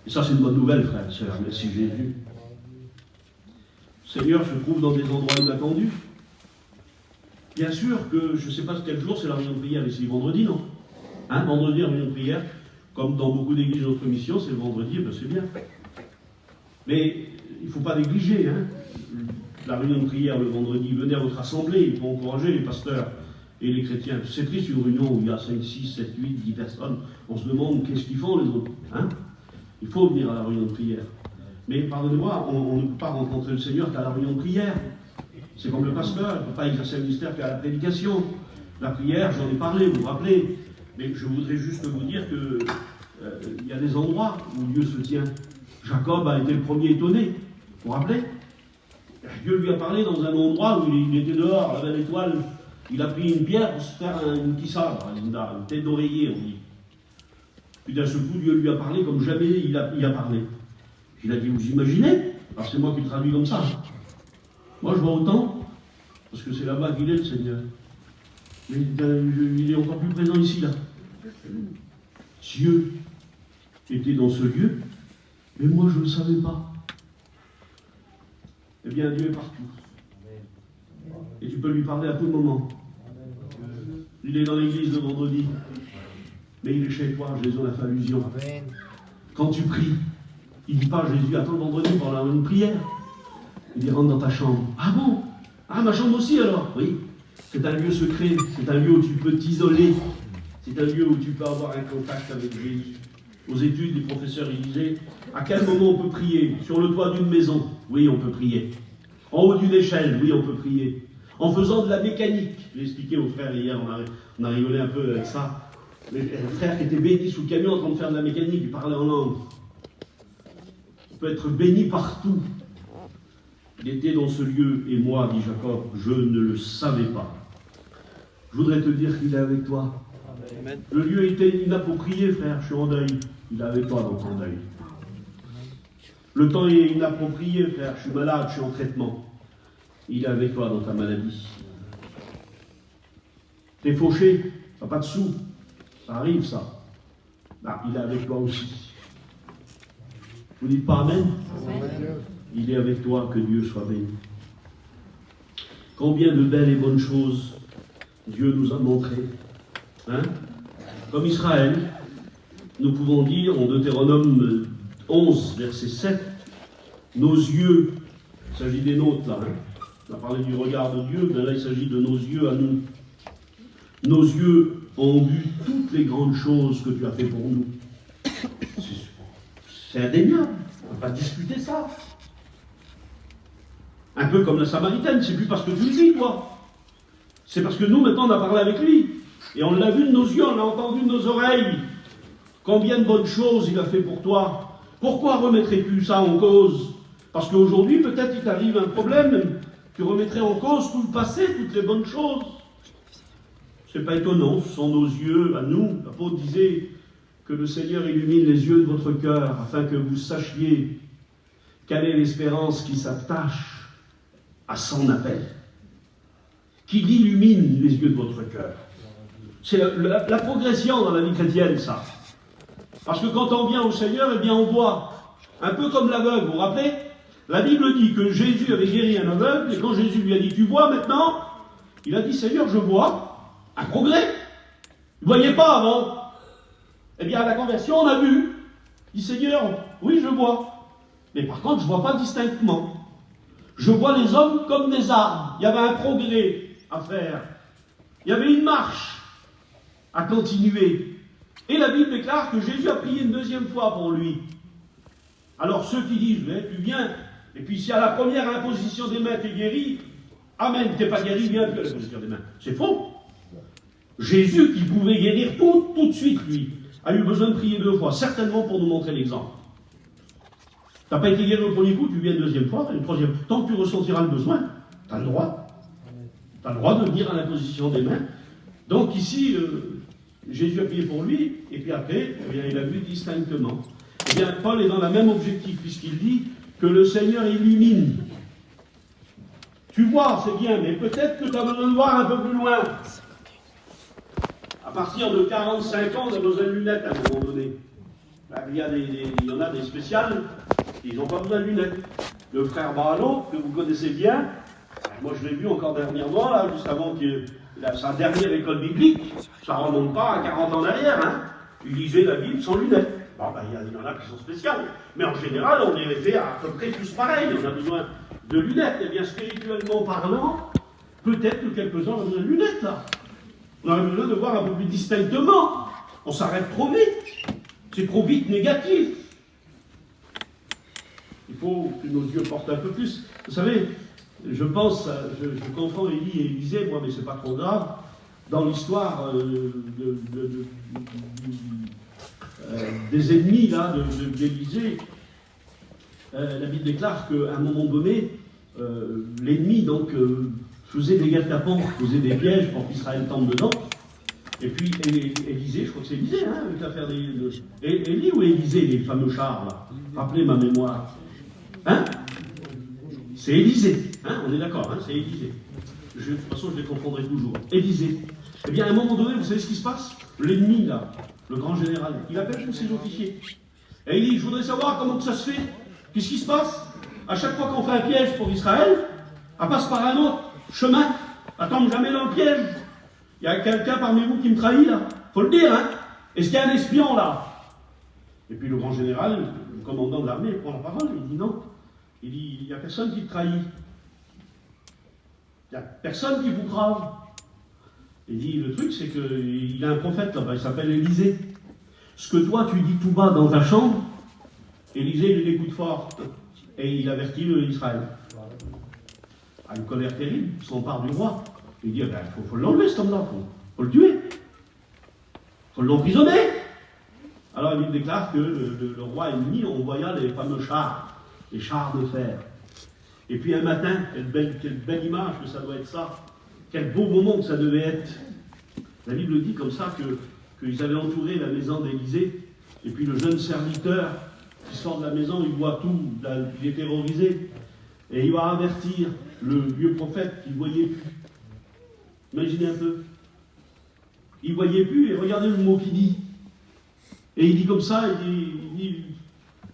Et ça, c'est une bonne nouvelle, frères et sœurs. Merci Jésus. Le Seigneur se trouve dans des endroits inattendus. Bien sûr que je ne sais pas quel jour c'est la réunion de prière ici, vendredi, non? Hein, vendredi, la réunion de prière, comme dans beaucoup d'églises de notre mission, c'est le vendredi, ben c'est bien. Mais il ne faut pas négliger, hein. La réunion de prière le vendredi, venez à votre assemblée, il faut encourager les pasteurs et les chrétiens. C'est triste une réunion où il y a 5, 6, 7, 8, 10 personnes. On se demande qu'est-ce qu'ils font les autres. Hein? Il faut venir à la réunion de prière. Mais pardonnez-moi, on ne peut pas rencontrer le Seigneur qu'à la réunion de prière. C'est comme le pasteur, il ne peut pas exercer le ministère qu'à la prédication. La prière, j'en ai parlé, vous vous rappelez. Mais je voudrais juste vous dire que il y a des endroits où Dieu se tient. Jacob a été le premier étonné. Vous vous rappelez? Dieu lui a parlé dans un endroit où il était dehors, la belle étoile. Il a pris une pierre pour se faire une tissade, une tête d'oreiller, on dit. Puis d'un seul coup, Dieu lui a parlé comme jamais il a parlé. Il a dit, vous imaginez? Alors c'est moi qui le traduis comme ça. Moi je vois autant, parce que c'est là-bas qu'il est le Seigneur. Mais il est encore plus présent ici, là. Dieu était dans ce lieu, mais moi je ne le savais pas. Eh bien, Dieu est partout. Et tu peux lui parler à tout moment. Il est dans l'église le vendredi, mais il est chez toi, Jésus en a fait allusion. Quand tu pries, il ne dit pas Jésus, attends le vendredi pour avoir une prière. Il dit rentre dans ta chambre. Ah bon? Ah, ma chambre aussi alors? Oui. C'est un lieu secret, c'est un lieu où tu peux t'isoler. C'est un lieu où tu peux avoir un contact avec Jésus. Aux études, les professeurs ils disaient à quel moment on peut prier? Sur le toit d'une maison? Oui, on peut prier. En haut d'une échelle? Oui, on peut prier. En faisant de la mécanique. J'ai expliqué aux frères hier, on a rigolé un peu avec ça. Un frère qui était béni sous le camion en train de faire de la mécanique, il parlait en langue. On peut être béni partout. Il était dans ce lieu, et moi, dit Jacob, je ne le savais pas. Je voudrais te dire qu'il est avec toi. Amen. Le lieu était inapproprié, frère, je suis en deuil. Il est avec toi dans ton deuil. Le temps est inapproprié, frère, je suis malade, je suis en traitement. Il est avec toi dans ta maladie. T'es fauché, t'as pas de sous. Ça arrive, ça. Ah, il est avec toi aussi. Vous dites pas Amen? Amen. Il est avec toi, que Dieu soit béni. Combien de belles et bonnes choses Dieu nous a montrées. Hein? Comme Israël, nous pouvons dire en Deutéronome 11, verset 7, nos yeux, il s'agit des nôtres là, hein? On a parlé du regard de Dieu, mais là il s'agit de nos yeux à nous. Nos yeux ont vu toutes les grandes choses que tu as fait pour nous. C'est indéniable, on ne va pas discuter ça. Un peu comme la Samaritaine, c'est plus parce que tu le dis, toi. C'est parce que nous, maintenant, on a parlé avec lui. Et on l'a vu de nos yeux, on l'a entendu de nos oreilles. Combien de bonnes choses il a fait pour toi. Pourquoi remettrais-tu ça en cause? Parce qu'aujourd'hui, peut-être il t'arrive un problème. Tu remettrais en cause tout le passé, toutes les bonnes choses. C'est pas étonnant, ce sont nos yeux à nous. L'apôtre disait que le Seigneur illumine les yeux de votre cœur afin que vous sachiez quelle est l'espérance qui s'attache à son appel. Qu'il illumine les yeux de votre cœur. C'est la progression dans la vie chrétienne, ça. Parce que quand on vient au Seigneur, eh bien on voit, un peu comme l'aveugle, vous vous rappelez? La Bible dit que Jésus avait guéri un aveugle, et quand Jésus lui a dit, tu vois maintenant? Il a dit, Seigneur, je vois. Un progrès. Vous ne voyez pas avant. Eh bien, à la conversion, on a vu. Il dit, Seigneur, oui, je vois. Mais par contre, je ne vois pas distinctement. Je vois les hommes comme des arbres. Il y avait un progrès à faire. Il y avait une marche à continuer. Et la Bible déclare que Jésus a prié une deuxième fois pour lui. Alors ceux qui disent, tu viens, et puis si à la première imposition des mains tu es guéri, amen, tu n'es pas guéri, viens plus à l'imposition des mains. C'est faux. Jésus, qui pouvait guérir tout de suite, lui, a eu besoin de prier 2 fois, certainement pour nous montrer l'exemple. Tu n'as pas été guéri au premier coup, tu viens une deuxième fois, une troisième. Tant que tu ressentiras le besoin, tu as le droit. Tu as le droit de venir à l'imposition des mains. Donc ici, Jésus a prié pour lui, et puis après, eh bien, il a vu distinctement. Eh bien, Paul est dans le même objectif, puisqu'il dit que le Seigneur illumine. Tu vois, c'est bien, mais peut-être que tu as besoin de voir un peu plus loin. À partir de 45 ans, on a besoin de lunettes à un moment donné. Il y en a des spéciales, ils n'ont pas besoin de lunettes. Le frère Barlow, que vous connaissez bien, moi je l'ai vu encore dernièrement, là, juste avant qu'il ait sa dernière école biblique, ça ne remonte pas à 40 ans derrière, hein. Il lisait la Bible sans lunettes. Bon, il y en a qui sont spéciales, mais en général, on est fait à peu près tous pareils, on a besoin de lunettes. Et bien, spirituellement parlant, peut-être que quelques-uns ont besoin de lunettes, là. On a besoin de voir un peu plus distinctement. On s'arrête trop vite. C'est trop vite négatif. Il faut que nos yeux portent un peu plus. Vous savez, je pense, je comprends Élie et Élisée, moi, mais c'est pas trop grave. Dans l'histoire des ennemis là, d'Élisée, la Bible déclare qu'à un moment donné, l'ennemi donc faisait des guet-apens, faisait des pièges pour qu'Israël tombe dedans. Et puis Élisée, je crois que c'est Élisée, hein, avec l'affaire Élie ou Élisée, les fameux chars là. Rappelez ma mémoire. Hein? C'est Élisée, hein, on est d'accord, hein, c'est Élisée. De toute façon, je les confondrai toujours. Élisée. Eh bien, à un moment donné, vous savez ce qui se passe? L'ennemi, là, le grand général, il appelle tous ses officiers. Et il dit, je voudrais savoir comment que ça se fait. Qu'est-ce qui se passe? À chaque fois qu'on fait un piège pour Israël, elle passe par un autre chemin. Elle tombe jamais dans le piège. Il y a quelqu'un parmi vous qui me trahit, là. Faut le dire, hein. Est-ce qu'il y a un espion, là? Et puis le grand général, le commandant de l'armée, prend la parole, il dit non. Il dit, il n'y a personne qui te trahit. Il n'y a personne qui vous crave. Il dit, le truc, c'est qu'il a un prophète là-bas, il s'appelle Élisée. Ce que toi, tu dis tout bas dans ta chambre, Élisée, il l'écoute fort. Et il avertit Israël. À une colère terrible, il s'empare du roi. Il dit, faut l'enlever, cet homme-là, faut le tuer. Faut l'emprisonner. Alors il déclare que le roi ennemi envoya les fameux chars, les chars de fer. Et puis un matin, quelle belle image que ça doit être ça. Quel beau moment que ça devait être. La Bible dit comme ça qu'ils avaient entouré la maison d'Élisée, et puis le jeune serviteur qui sort de la maison, il voit tout, il est terrorisé, et il va avertir le vieux prophète qui ne voyait plus. Imaginez un peu. Il ne voyait plus, et regardez le mot qu'il dit. Et il dit comme ça, il dit,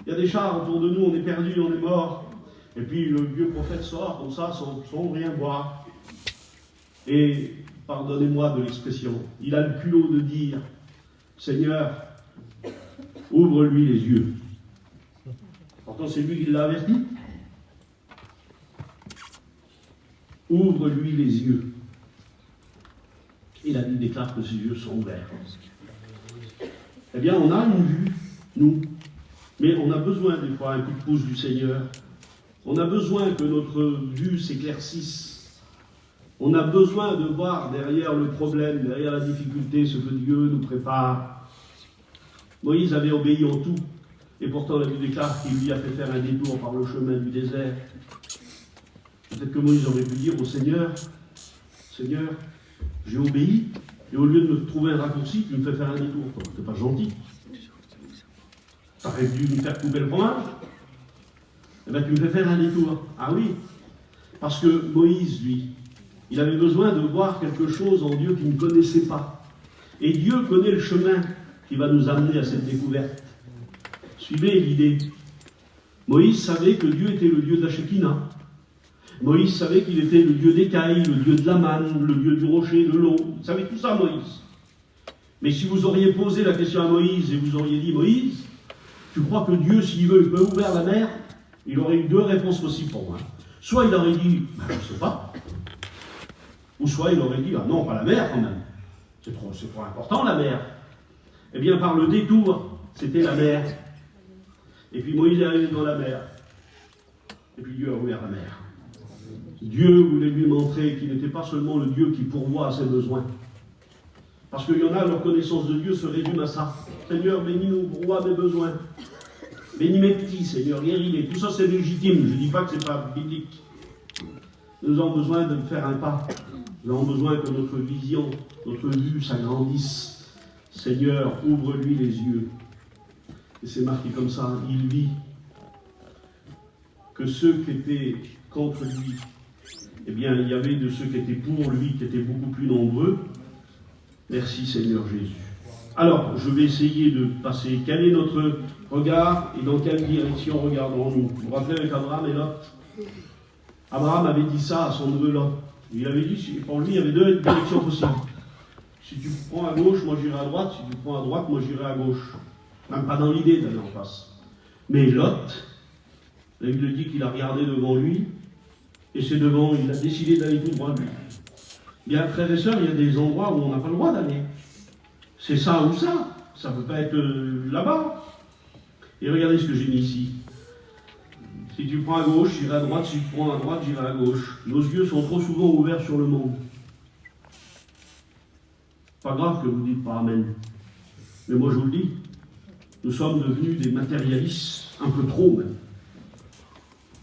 il y a des chars autour de nous, on est perdus, on est morts. Et puis le vieux prophète sort comme ça, sans rien voir. Et, pardonnez-moi de l'expression, il a le culot de dire, Seigneur, ouvre-lui les yeux. Pourtant c'est lui qui l'a averti. Ouvre-lui les yeux. Et la Bible déclare que ses yeux sont ouverts. Eh bien, on a une vue, nous. Mais on a besoin des fois un coup de pouce du Seigneur. On a besoin que notre vue s'éclaircisse. On a besoin de voir derrière le problème, derrière la difficulté, ce que Dieu nous prépare. Moïse avait obéi en tout. Et pourtant, la Bible déclare qu'il lui a fait faire un détour par le chemin du désert. Peut-être que Moïse aurait pu dire au Seigneur, Seigneur, j'ai obéi, et au lieu de me trouver un raccourci, tu me fais faire un détour. C'est pas gentil. Tu aurais dû me faire couper le fromage. Eh bien, tu me fais faire un détour. Ah oui, parce que Moïse, lui, il avait besoin de voir quelque chose en Dieu qu'il ne connaissait pas. Et Dieu connaît le chemin qui va nous amener à cette découverte. Suivez l'idée. Moïse savait que Dieu était le Dieu de la Shekinah. Moïse savait qu'il était le Dieu d'écailles, le Dieu de la manne, le Dieu du rocher, de l'eau. Il savait tout ça, Moïse. Mais si vous auriez posé la question à Moïse et vous auriez dit, Moïse, tu crois que Dieu, s'il veut, il peut ouvrir la mer? Il aurait eu deux réponses possibles pour moi. Soit il aurait dit, je ne sais pas. Ou soit il aurait dit, ah non, pas la mer quand même. C'est trop important la mer. Eh bien, par le détour, c'était la mer. Et puis Moïse est arrivé dans la mer. Et puis Dieu a ouvert la mer. Dieu voulait lui montrer qu'il n'était pas seulement le Dieu qui pourvoit à ses besoins. Parce qu'il y en a, leur connaissance de Dieu se résume à ça. Seigneur, bénis-nous, pourvois mes besoins. Bénis mes petits, Seigneur, guéris-les. Tout ça, c'est légitime. Je ne dis pas que ce n'est pas biblique. Nous avons besoin de faire un pas. Nous avons besoin que notre vision, notre vue s'agrandisse. Seigneur, ouvre-lui les yeux. Et c'est marqué comme ça, il vit que ceux qui étaient contre lui, eh bien, il y avait de ceux qui étaient pour lui, qui étaient beaucoup plus nombreux. Merci Seigneur Jésus. Alors, je vais essayer de passer. Quel est notre regard et dans quelle direction regardons-nous? Vous vous rappelez avec Abraham et Lot? Abraham avait dit ça à son neveu Lot. Il avait dit, pour lui, il y avait deux directions possibles. Si tu prends à gauche, moi j'irai à droite. Si tu prends à droite, moi j'irai à gauche. Même pas dans l'idée d'aller en face. Mais Lot, la Bible dit qu'il a regardé devant lui, et c'est devant, il a décidé d'aller tout droit lui. Bien, frères et sœurs, il y a des endroits où on n'a pas le droit d'aller. C'est ça ou ça. Ça ne peut pas être là-bas. Et regardez ce que j'ai mis ici. Si tu prends à gauche, j'irai à droite. Si tu prends à droite, j'irai à gauche. Nos yeux sont trop souvent ouverts sur le monde. Pas grave que vous ne dites pas Amen. Mais moi je vous le dis. Nous sommes devenus des matérialistes, un peu trop même.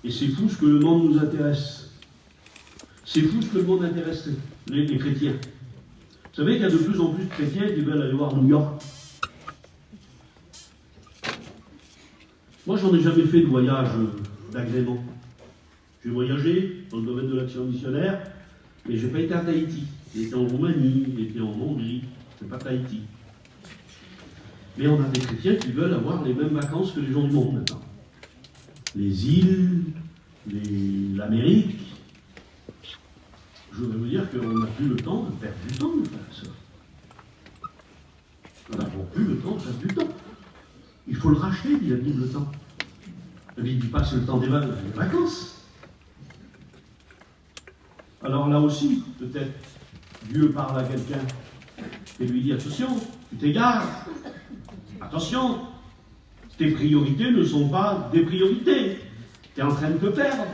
Et c'est fou ce que le monde nous intéresse. C'est fou ce que le monde intéresse les chrétiens. Vous savez qu'il y a de plus en plus de chrétiens qui veulent aller voir New York. Moi, j'en ai jamais fait de voyage d'agrément. J'ai voyagé dans le domaine de l'action missionnaire, mais je n'ai pas été à Tahiti. J'ai été en Roumanie, j'ai été en Hongrie, c'est pas Tahiti. Mais on a des chrétiens qui veulent avoir les mêmes vacances que les gens du monde maintenant. Les îles, l'Amérique. Je voudrais vous dire qu'on n'a plus le temps de perdre du temps, mes frères et sœurs. On n'a plus le temps de perdre du temps. Il faut le racheter, dit la Bible, le temps. La Bible dit pas que c'est le temps des vacances. Alors là aussi, peut-être, Dieu parle à quelqu'un et lui dit, attention, tu t'égares. Attention, tes priorités ne sont pas des priorités. Tu es en train de te perdre.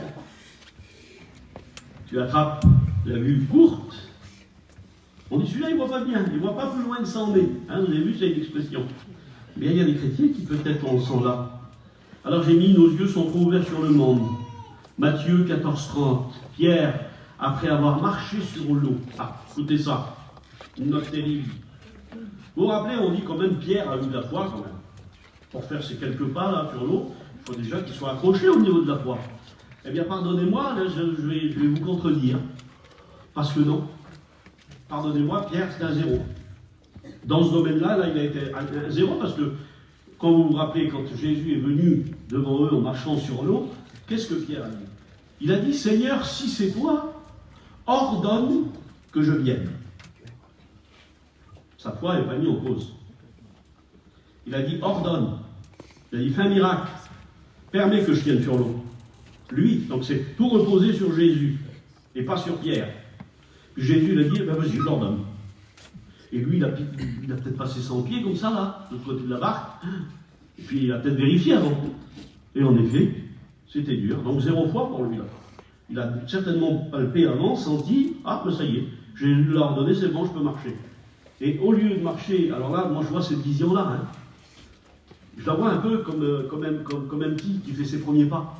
Tu attrapes la vue courte. On dit, celui-là, il ne voit pas bien. Il ne voit pas plus loin de 100 mètres. Hein, vous avez vu, c'est une expression. Mais il y a des chrétiens qui peut-être en sont là. Alors j'ai mis, nos yeux sont trop ouverts sur le monde. Matthieu 14,30. Pierre, après avoir marché sur l'eau. Ah, écoutez ça. Une note terrible. Vous vous rappelez, on dit quand même Pierre a eu de la foi quand même. Pour faire ces quelques pas là sur l'eau, il faut déjà qu'il soit accroché au niveau de la foi. Eh bien, pardonnez-moi, là, je vais vous contredire. Parce que non. Pardonnez-moi, Pierre, c'est un zéro. Dans ce domaine-là, là, il a été un zéro parce que, quand vous vous rappelez, quand Jésus est venu devant eux en marchant sur l'eau, qu'est-ce que Pierre a dit? Il a dit, Seigneur, si c'est toi, ordonne que je vienne. Sa foi n'est pas mise en cause. Il a dit, ordonne. Il a dit, fais un miracle. Permets que je tienne sur l'eau. Lui, donc c'est tout reposer sur Jésus, et pas sur Pierre. Puis Jésus il a dit, ben vas-y, je l'ordonne. Et lui, il a peut-être passé 100 pieds comme ça, là, de l'autre côté de la barque, et puis il a peut-être vérifié avant. Et en effet, c'était dur. Donc 0 foi pour lui, là. Il a certainement palpé avant, senti, ah, ben ça y est, j'ai ordonné, c'est bon, je peux marcher. Et au lieu de marcher, alors là, moi je vois cette vision-là, hein. Je la vois un peu comme un petit qui fait ses premiers pas.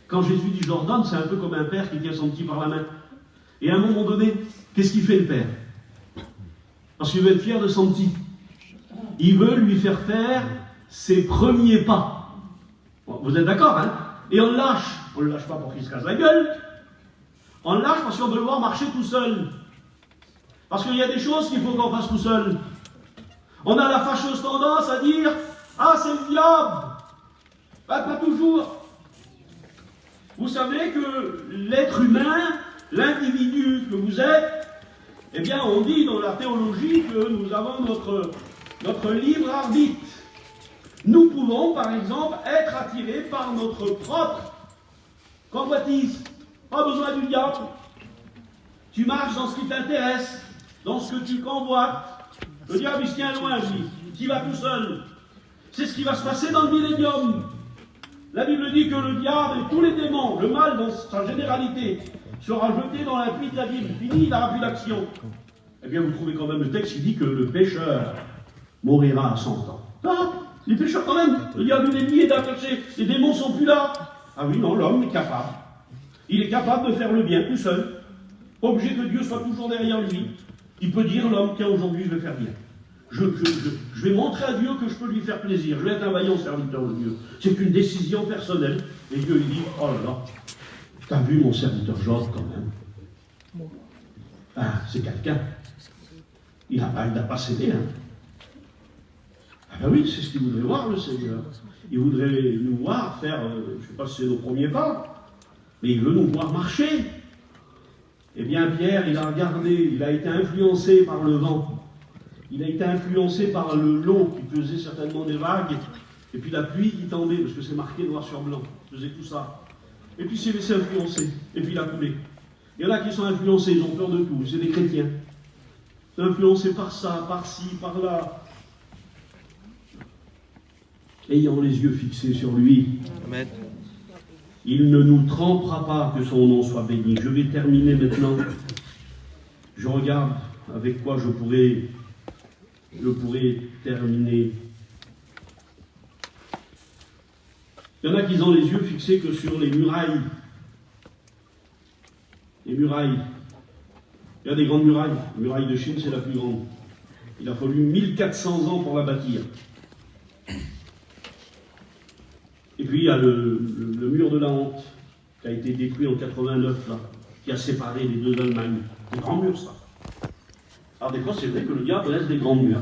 Quand Jésus dit je l'ordonne, c'est un peu comme un père qui tient son petit par la main. Et à un moment donné, qu'est-ce qu'il fait le père? Parce qu'il veut être fier de son petit. Il veut lui faire faire ses premiers pas. Bon, vous êtes d'accord, hein? Et on le lâche. On ne le lâche pas pour qu'il se casse la gueule. On le lâche parce qu'on veut le voir marcher tout seul. Parce qu'il y a des choses qu'il faut qu'on fasse tout seul. On a la fâcheuse tendance à dire « Ah, c'est le diable !» Pas toujours. Vous savez que l'être humain, l'individu que vous êtes, eh bien, on dit dans la théologie que nous avons notre libre arbitre. Nous pouvons, par exemple, être attirés par notre propre convoitise. Pas besoin du diable. Tu marches dans ce qui t'intéresse, dans ce que tu convoites. Le diable, il se tient loin, lui. Tu y vas tout seul. C'est ce qui va se passer dans le millénium. La Bible dit que le diable et tous les démons, le mal dans sa généralité, sera jeté dans la pluie de la Bible. Fini, il n'aura plus d'action. Eh bien, vous trouvez quand même le texte qui dit que le pécheur mourira à 100 ans. Non, les pécheurs quand même. Le diable, il est lié d'attacher. Les démons ne sont plus là. Ah oui, non, l'homme est capable. Il est capable de faire le bien tout seul. Pas obligé que Dieu soit toujours derrière lui. Il peut dire, l'homme, tiens, aujourd'hui, je vais faire bien. Je vais montrer à Dieu que je peux lui faire plaisir. Je vais être un vaillant serviteur de Dieu. C'est une décision personnelle. Et Dieu, il dit, oh là là, t'as vu mon serviteur Job quand même. Ah, c'est quelqu'un. Il n'a pas cédé, hein. Ah ben oui, c'est ce qu'il voudrait voir, le Seigneur. Il voudrait nous voir faire, je ne sais pas si c'est nos premiers pas, mais il veut nous voir marcher. Eh bien, Pierre, il a regardé, il a été influencé par le vent. Il a été influencé par l'eau qui faisait certainement des vagues, et puis la pluie qui tombait, parce que c'est marqué noir sur blanc, il faisait tout ça. Et puis il s'est laissé influencer, et puis il a coulé. Il y en a qui sont influencés, ils ont peur de tout, c'est des chrétiens. Ils sont influencés par ça, par ci, par là. Ayant les yeux fixés sur lui. Amen. Il ne nous trempera pas, que son nom soit béni. Je vais terminer maintenant. Je regarde avec quoi je pourrais terminer. Il y en a qui ont les yeux fixés que sur les murailles. Les murailles. Il y a des grandes murailles. La muraille de Chine, c'est la plus grande. Il a fallu 1400 ans pour la bâtir. Et puis il y a le mur de la honte, qui a été détruit en 89, là, qui a séparé les deux Allemagnes. Des grands murs, ça. Alors des fois, c'est vrai que le diable laisse des grands murs.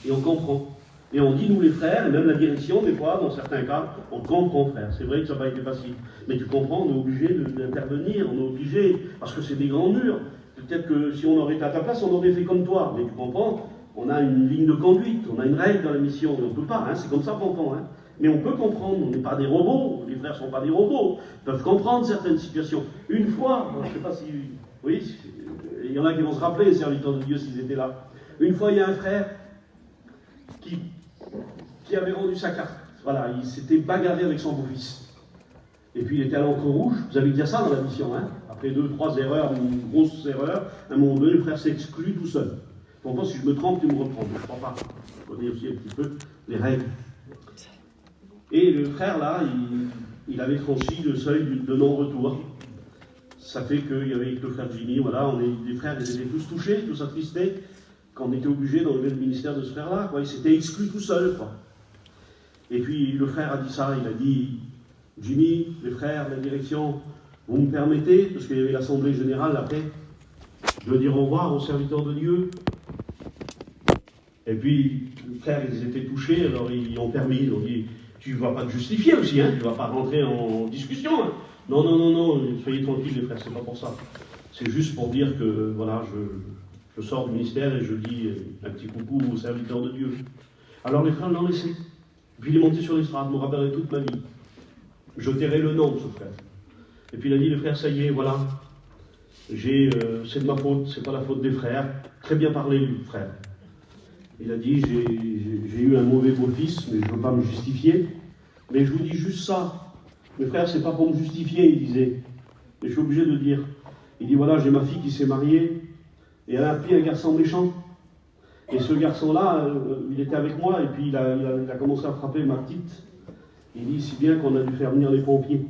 Et on comprend. Et on dit, nous les frères, et même la direction, des fois, dans certains cas, on comprend, frère. C'est vrai que ça n'a pas été facile. Mais tu comprends, on est obligé d'intervenir, on est obligé, parce que c'est des grands murs. Peut-être que si on aurait été à ta place, on aurait fait comme toi. Mais tu comprends, on a une ligne de conduite, on a une règle dans la mission, on ne peut pas, hein, c'est comme ça qu'on comprend. Hein. Mais on peut comprendre, on n'est pas des robots, les frères ne sont pas des robots, ils peuvent comprendre certaines situations. Une fois, je ne sais pas si... Oui, il y en a qui vont se rappeler, les serviteurs de Dieu, s'ils étaient là. Une fois, il y a un frère qui avait rendu sa carte. Voilà, il s'était bagarré avec son beau-fils. Et puis il était à l'encre rouge, vous avez dit ça dans la mission, hein. Après 2-3 erreurs, une grosse erreur, à un moment donné, le frère s'exclut tout seul. Pourtant, si je me trompe, tu me reprends. Je ne crois pas. Je connais aussi un petit peu les règles. Et le frère, là, il avait franchi le seuil de non-retour. Ça fait qu'il y avait le frère Jimmy, voilà, les frères, ils étaient tous touchés, tous attristés, quand on était obligé d'enlever le ministère de ce frère-là, quoi. Il s'était exclu tout seul, quoi. Et puis le frère a dit ça, il a dit, Jimmy, les frères, la direction, vous me permettez, parce qu'il y avait l'assemblée générale après, de dire au revoir aux serviteurs de Dieu. Et puis, les frères, ils étaient touchés, alors ils ont permis, ils ont dit, tu ne vas pas te justifier aussi, hein, tu ne vas pas rentrer en discussion. Hein. Non, soyez tranquilles les frères, c'est pas pour ça. C'est juste pour dire que, voilà, je sors du ministère et je dis un petit coucou aux serviteurs de Dieu. Alors les frères l'ont laissé. Puis il est monté sur l'estrade, je me rappellerai toute ma vie. Je tairai le nom de ce frère. Et puis il a dit, les frères, ça y est, voilà, c'est de ma faute, c'est pas la faute des frères. Très bien parlé, lui, frère. Il a dit, j'ai eu un mauvais beau-fils, mais je ne veux pas me justifier. Mais je vous dis juste ça. Mes frères, c'est pas pour me justifier, il disait. Mais je suis obligé de le dire. Il dit, voilà, j'ai ma fille qui s'est mariée, et elle a pris un garçon méchant. Et ce garçon-là, il était avec moi, et puis il a commencé à frapper ma petite. Il dit, si bien qu'on a dû faire venir les pompiers.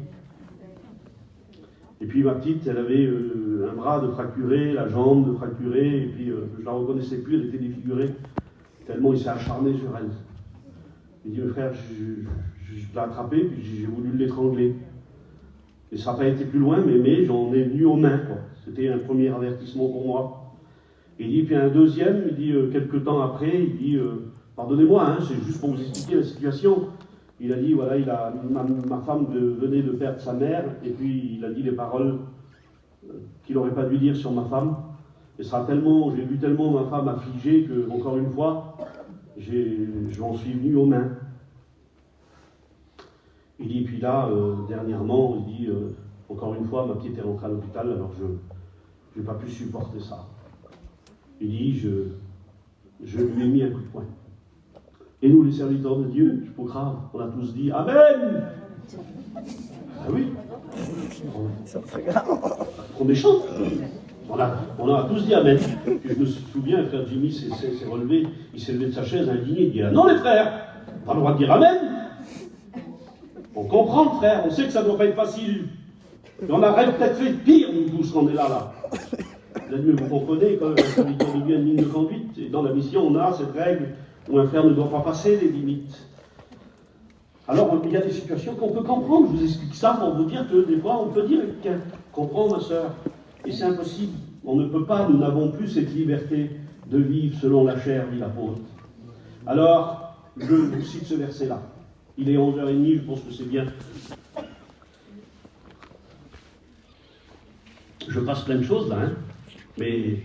Et puis ma petite, elle avait un bras de fracturé, la jambe de fracturée, et puis je la reconnaissais plus, elle était défigurée. Tellement il s'est acharné sur elle. Il dit, frère, je l'ai attrapé, puis j'ai voulu l'étrangler. Et ça n'a pas été plus loin, mais j'en ai venu aux mains, quoi. C'était un premier avertissement pour moi. Et il dit, puis un deuxième, il dit, quelques temps après, il dit, pardonnez-moi, hein, c'est juste pour vous expliquer la situation. Il a dit, voilà, ma femme venait de perdre sa mère, et puis il a dit les paroles qu'il n'aurait pas dû dire sur ma femme. Et ça a tellement, j'ai vu tellement ma femme affligée que, encore une fois, j'en suis venu aux mains. Il dit, puis là, dernièrement, il dit, encore une fois, ma petite est rentrée à l'hôpital, alors je n'ai pas pu supporter ça. Il dit, je lui ai mis un coup de poing. Et nous, les serviteurs de Dieu, je peux grave, on a tous dit, Amen. Ah oui. Trop méchant. On a tous dit Amen. Puis je me souviens, frère Jimmy s'est relevé, il s'est levé de sa chaise indigné, il dit, non les frères, pas le droit de dire Amen. On comprend, frère, on sait que ça ne doit pas être facile. Mais on aurait peut-être fait pire, nous tous, quand on est là. Vous comprenez, quand la serviteur de Dieu a une ligne de conduite, et dans la mission, on a cette règle où un frère ne doit pas passer les limites. Alors, il y a des situations qu'on peut comprendre. Je vous explique ça pour vous dire que des fois, on peut dire « Comprends, ma sœur ». Et c'est impossible. On ne peut pas, nous n'avons plus cette liberté de vivre selon la chair, dit l'apôtre. Alors, je vous cite ce verset-là. Il est 11h30, je pense que c'est bien. Je passe plein de choses là, hein. Mais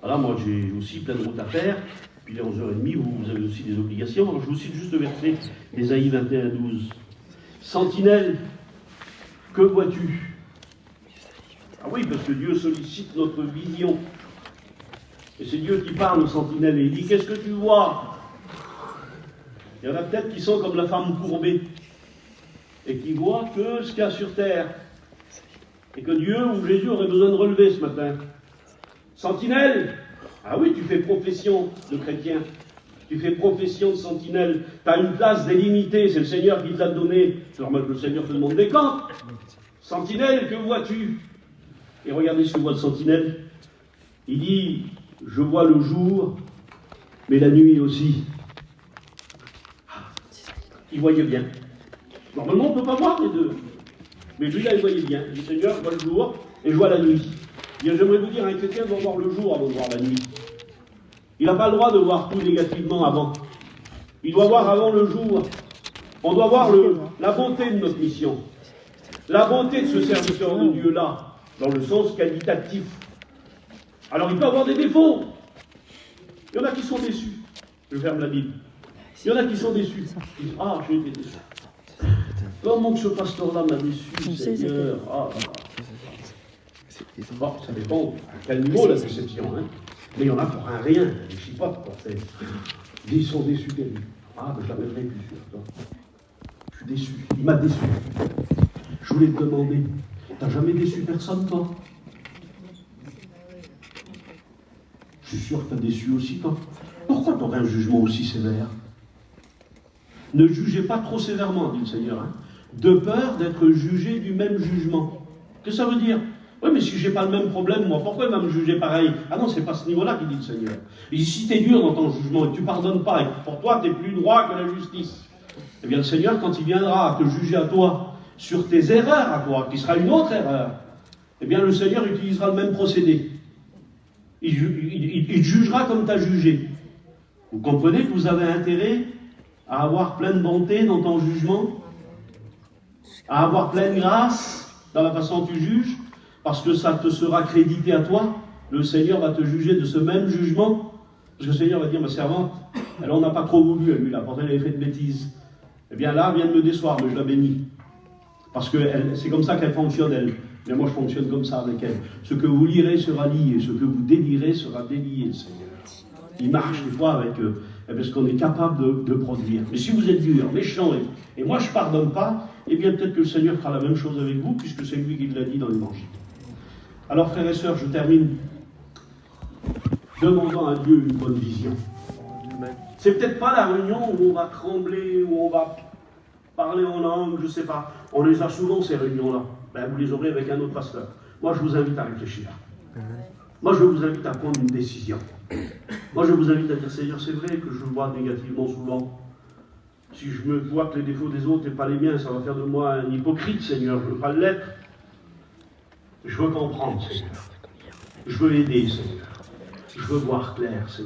voilà, moi j'ai aussi plein de routes à faire. Puis il est 11h30, vous avez aussi des obligations. Alors je vous cite juste le verset d'Ésaïe 21:12. Sentinelle, que vois-tu? Ah oui, parce que Dieu sollicite notre vision. Et c'est Dieu qui parle aux sentinelles et il dit, qu'est-ce que tu vois? Il y en a peut-être qui sont comme la femme courbée et qui voient que ce qu'il y a sur terre. Et que Dieu ou Jésus aurait besoin de relever ce matin. Sentinelle! Ah oui, tu fais profession de chrétien. Tu fais profession de sentinelle. Tu as une place délimitée, c'est le Seigneur qui te l'a donnée. Alors moi, le Seigneur te demande des camps. Sentinelle, que vois-tu? Et regardez ce que voit le sentinelle. Il dit, je vois le jour, mais la nuit aussi. Il voyait bien. Normalement, on ne peut pas voir les deux. Mais lui, là, il voyait bien. Le Seigneur, je vois le jour et je vois la nuit. J'aimerais vous dire, un chrétien doit voir le jour avant de voir la nuit. Il n'a pas le droit de voir tout négativement avant. Il doit voir avant le jour. On doit voir la bonté de notre mission. La bonté de ce serviteur de Dieu-là, dans le sens qualitatif. Alors, il peut avoir des défauts. Il y en a qui sont déçus. Je ferme la Bible. Il y en a qui sont déçus. Ils disent, ah, j'ai été déçu. Comment que ce pasteur-là m'a déçu, Seigneur? Bon, ça dépend à quel niveau la déception. Hein. Mais il y en a pour un rien, des chipotes, quoi. Ils sont déçus de lui. Ah, ben je l'amènerai plus sûr. Je suis déçu. Il m'a déçu. Je voulais te demander, t'as jamais déçu personne, toi? Je suis sûr que t'as déçu aussi, toi. Pourquoi t'aurais un jugement aussi sévère? Ne jugez pas trop sévèrement, dit le Seigneur, hein, de peur d'être jugé du même jugement. Qu'est-ce que ça veut dire? Oui, mais si j'ai pas le même problème, moi, pourquoi il va me juger pareil? Ah non, c'est pas ce niveau-là qu'il dit le Seigneur. Il dit, si tu es dur dans ton jugement et que tu pardonnes pas, et que pour toi, tu es plus droit que la justice, eh bien le Seigneur, quand il viendra te juger à toi, sur tes erreurs à toi, qui sera une autre erreur, eh bien le Seigneur utilisera le même procédé. Il jugera comme tu as jugé. Vous comprenez que vous avez intérêt à avoir plein de bonté dans ton jugement, à avoir pleine grâce dans la façon dont tu juges, parce que ça te sera crédité à toi. Le Seigneur va te juger de ce même jugement, parce que le Seigneur va dire, ma servante, elle en a pas trop voulu, elle, lui, là, pourtant elle avait fait de bêtises. Eh bien là, elle vient de me décevoir, mais je la bénis. Parce que c'est comme ça qu'elle fonctionne, elle. Mais moi, je fonctionne comme ça avec elle. Ce que vous lirez sera lié, ce que vous délirez sera délié, le Seigneur. Il marche des fois avec ce qu'on est capable de produire. Mais si vous êtes dur, méchant, et moi je ne pardonne pas, eh bien peut-être que le Seigneur fera la même chose avec vous, puisque c'est lui qui l'a dit dans l'Évangile. Alors frères et sœurs, je termine demandant à Dieu une bonne vision. C'est peut-être pas la réunion où on va trembler, où on va parler en langue, je ne sais pas. On les a souvent ces réunions-là. Ben, vous les aurez avec un autre pasteur. Moi je vous invite à réfléchir. Moi je vous invite à prendre une décision. Moi je vous invite à dire, Seigneur, c'est vrai que je vois négativement souvent. Si je me vois que les défauts des autres et pas les miens, ça va faire de moi un hypocrite, Seigneur. Je ne veux pas l'être. Je veux comprendre, Seigneur. Je veux aider, Seigneur. Je veux voir clair, Seigneur.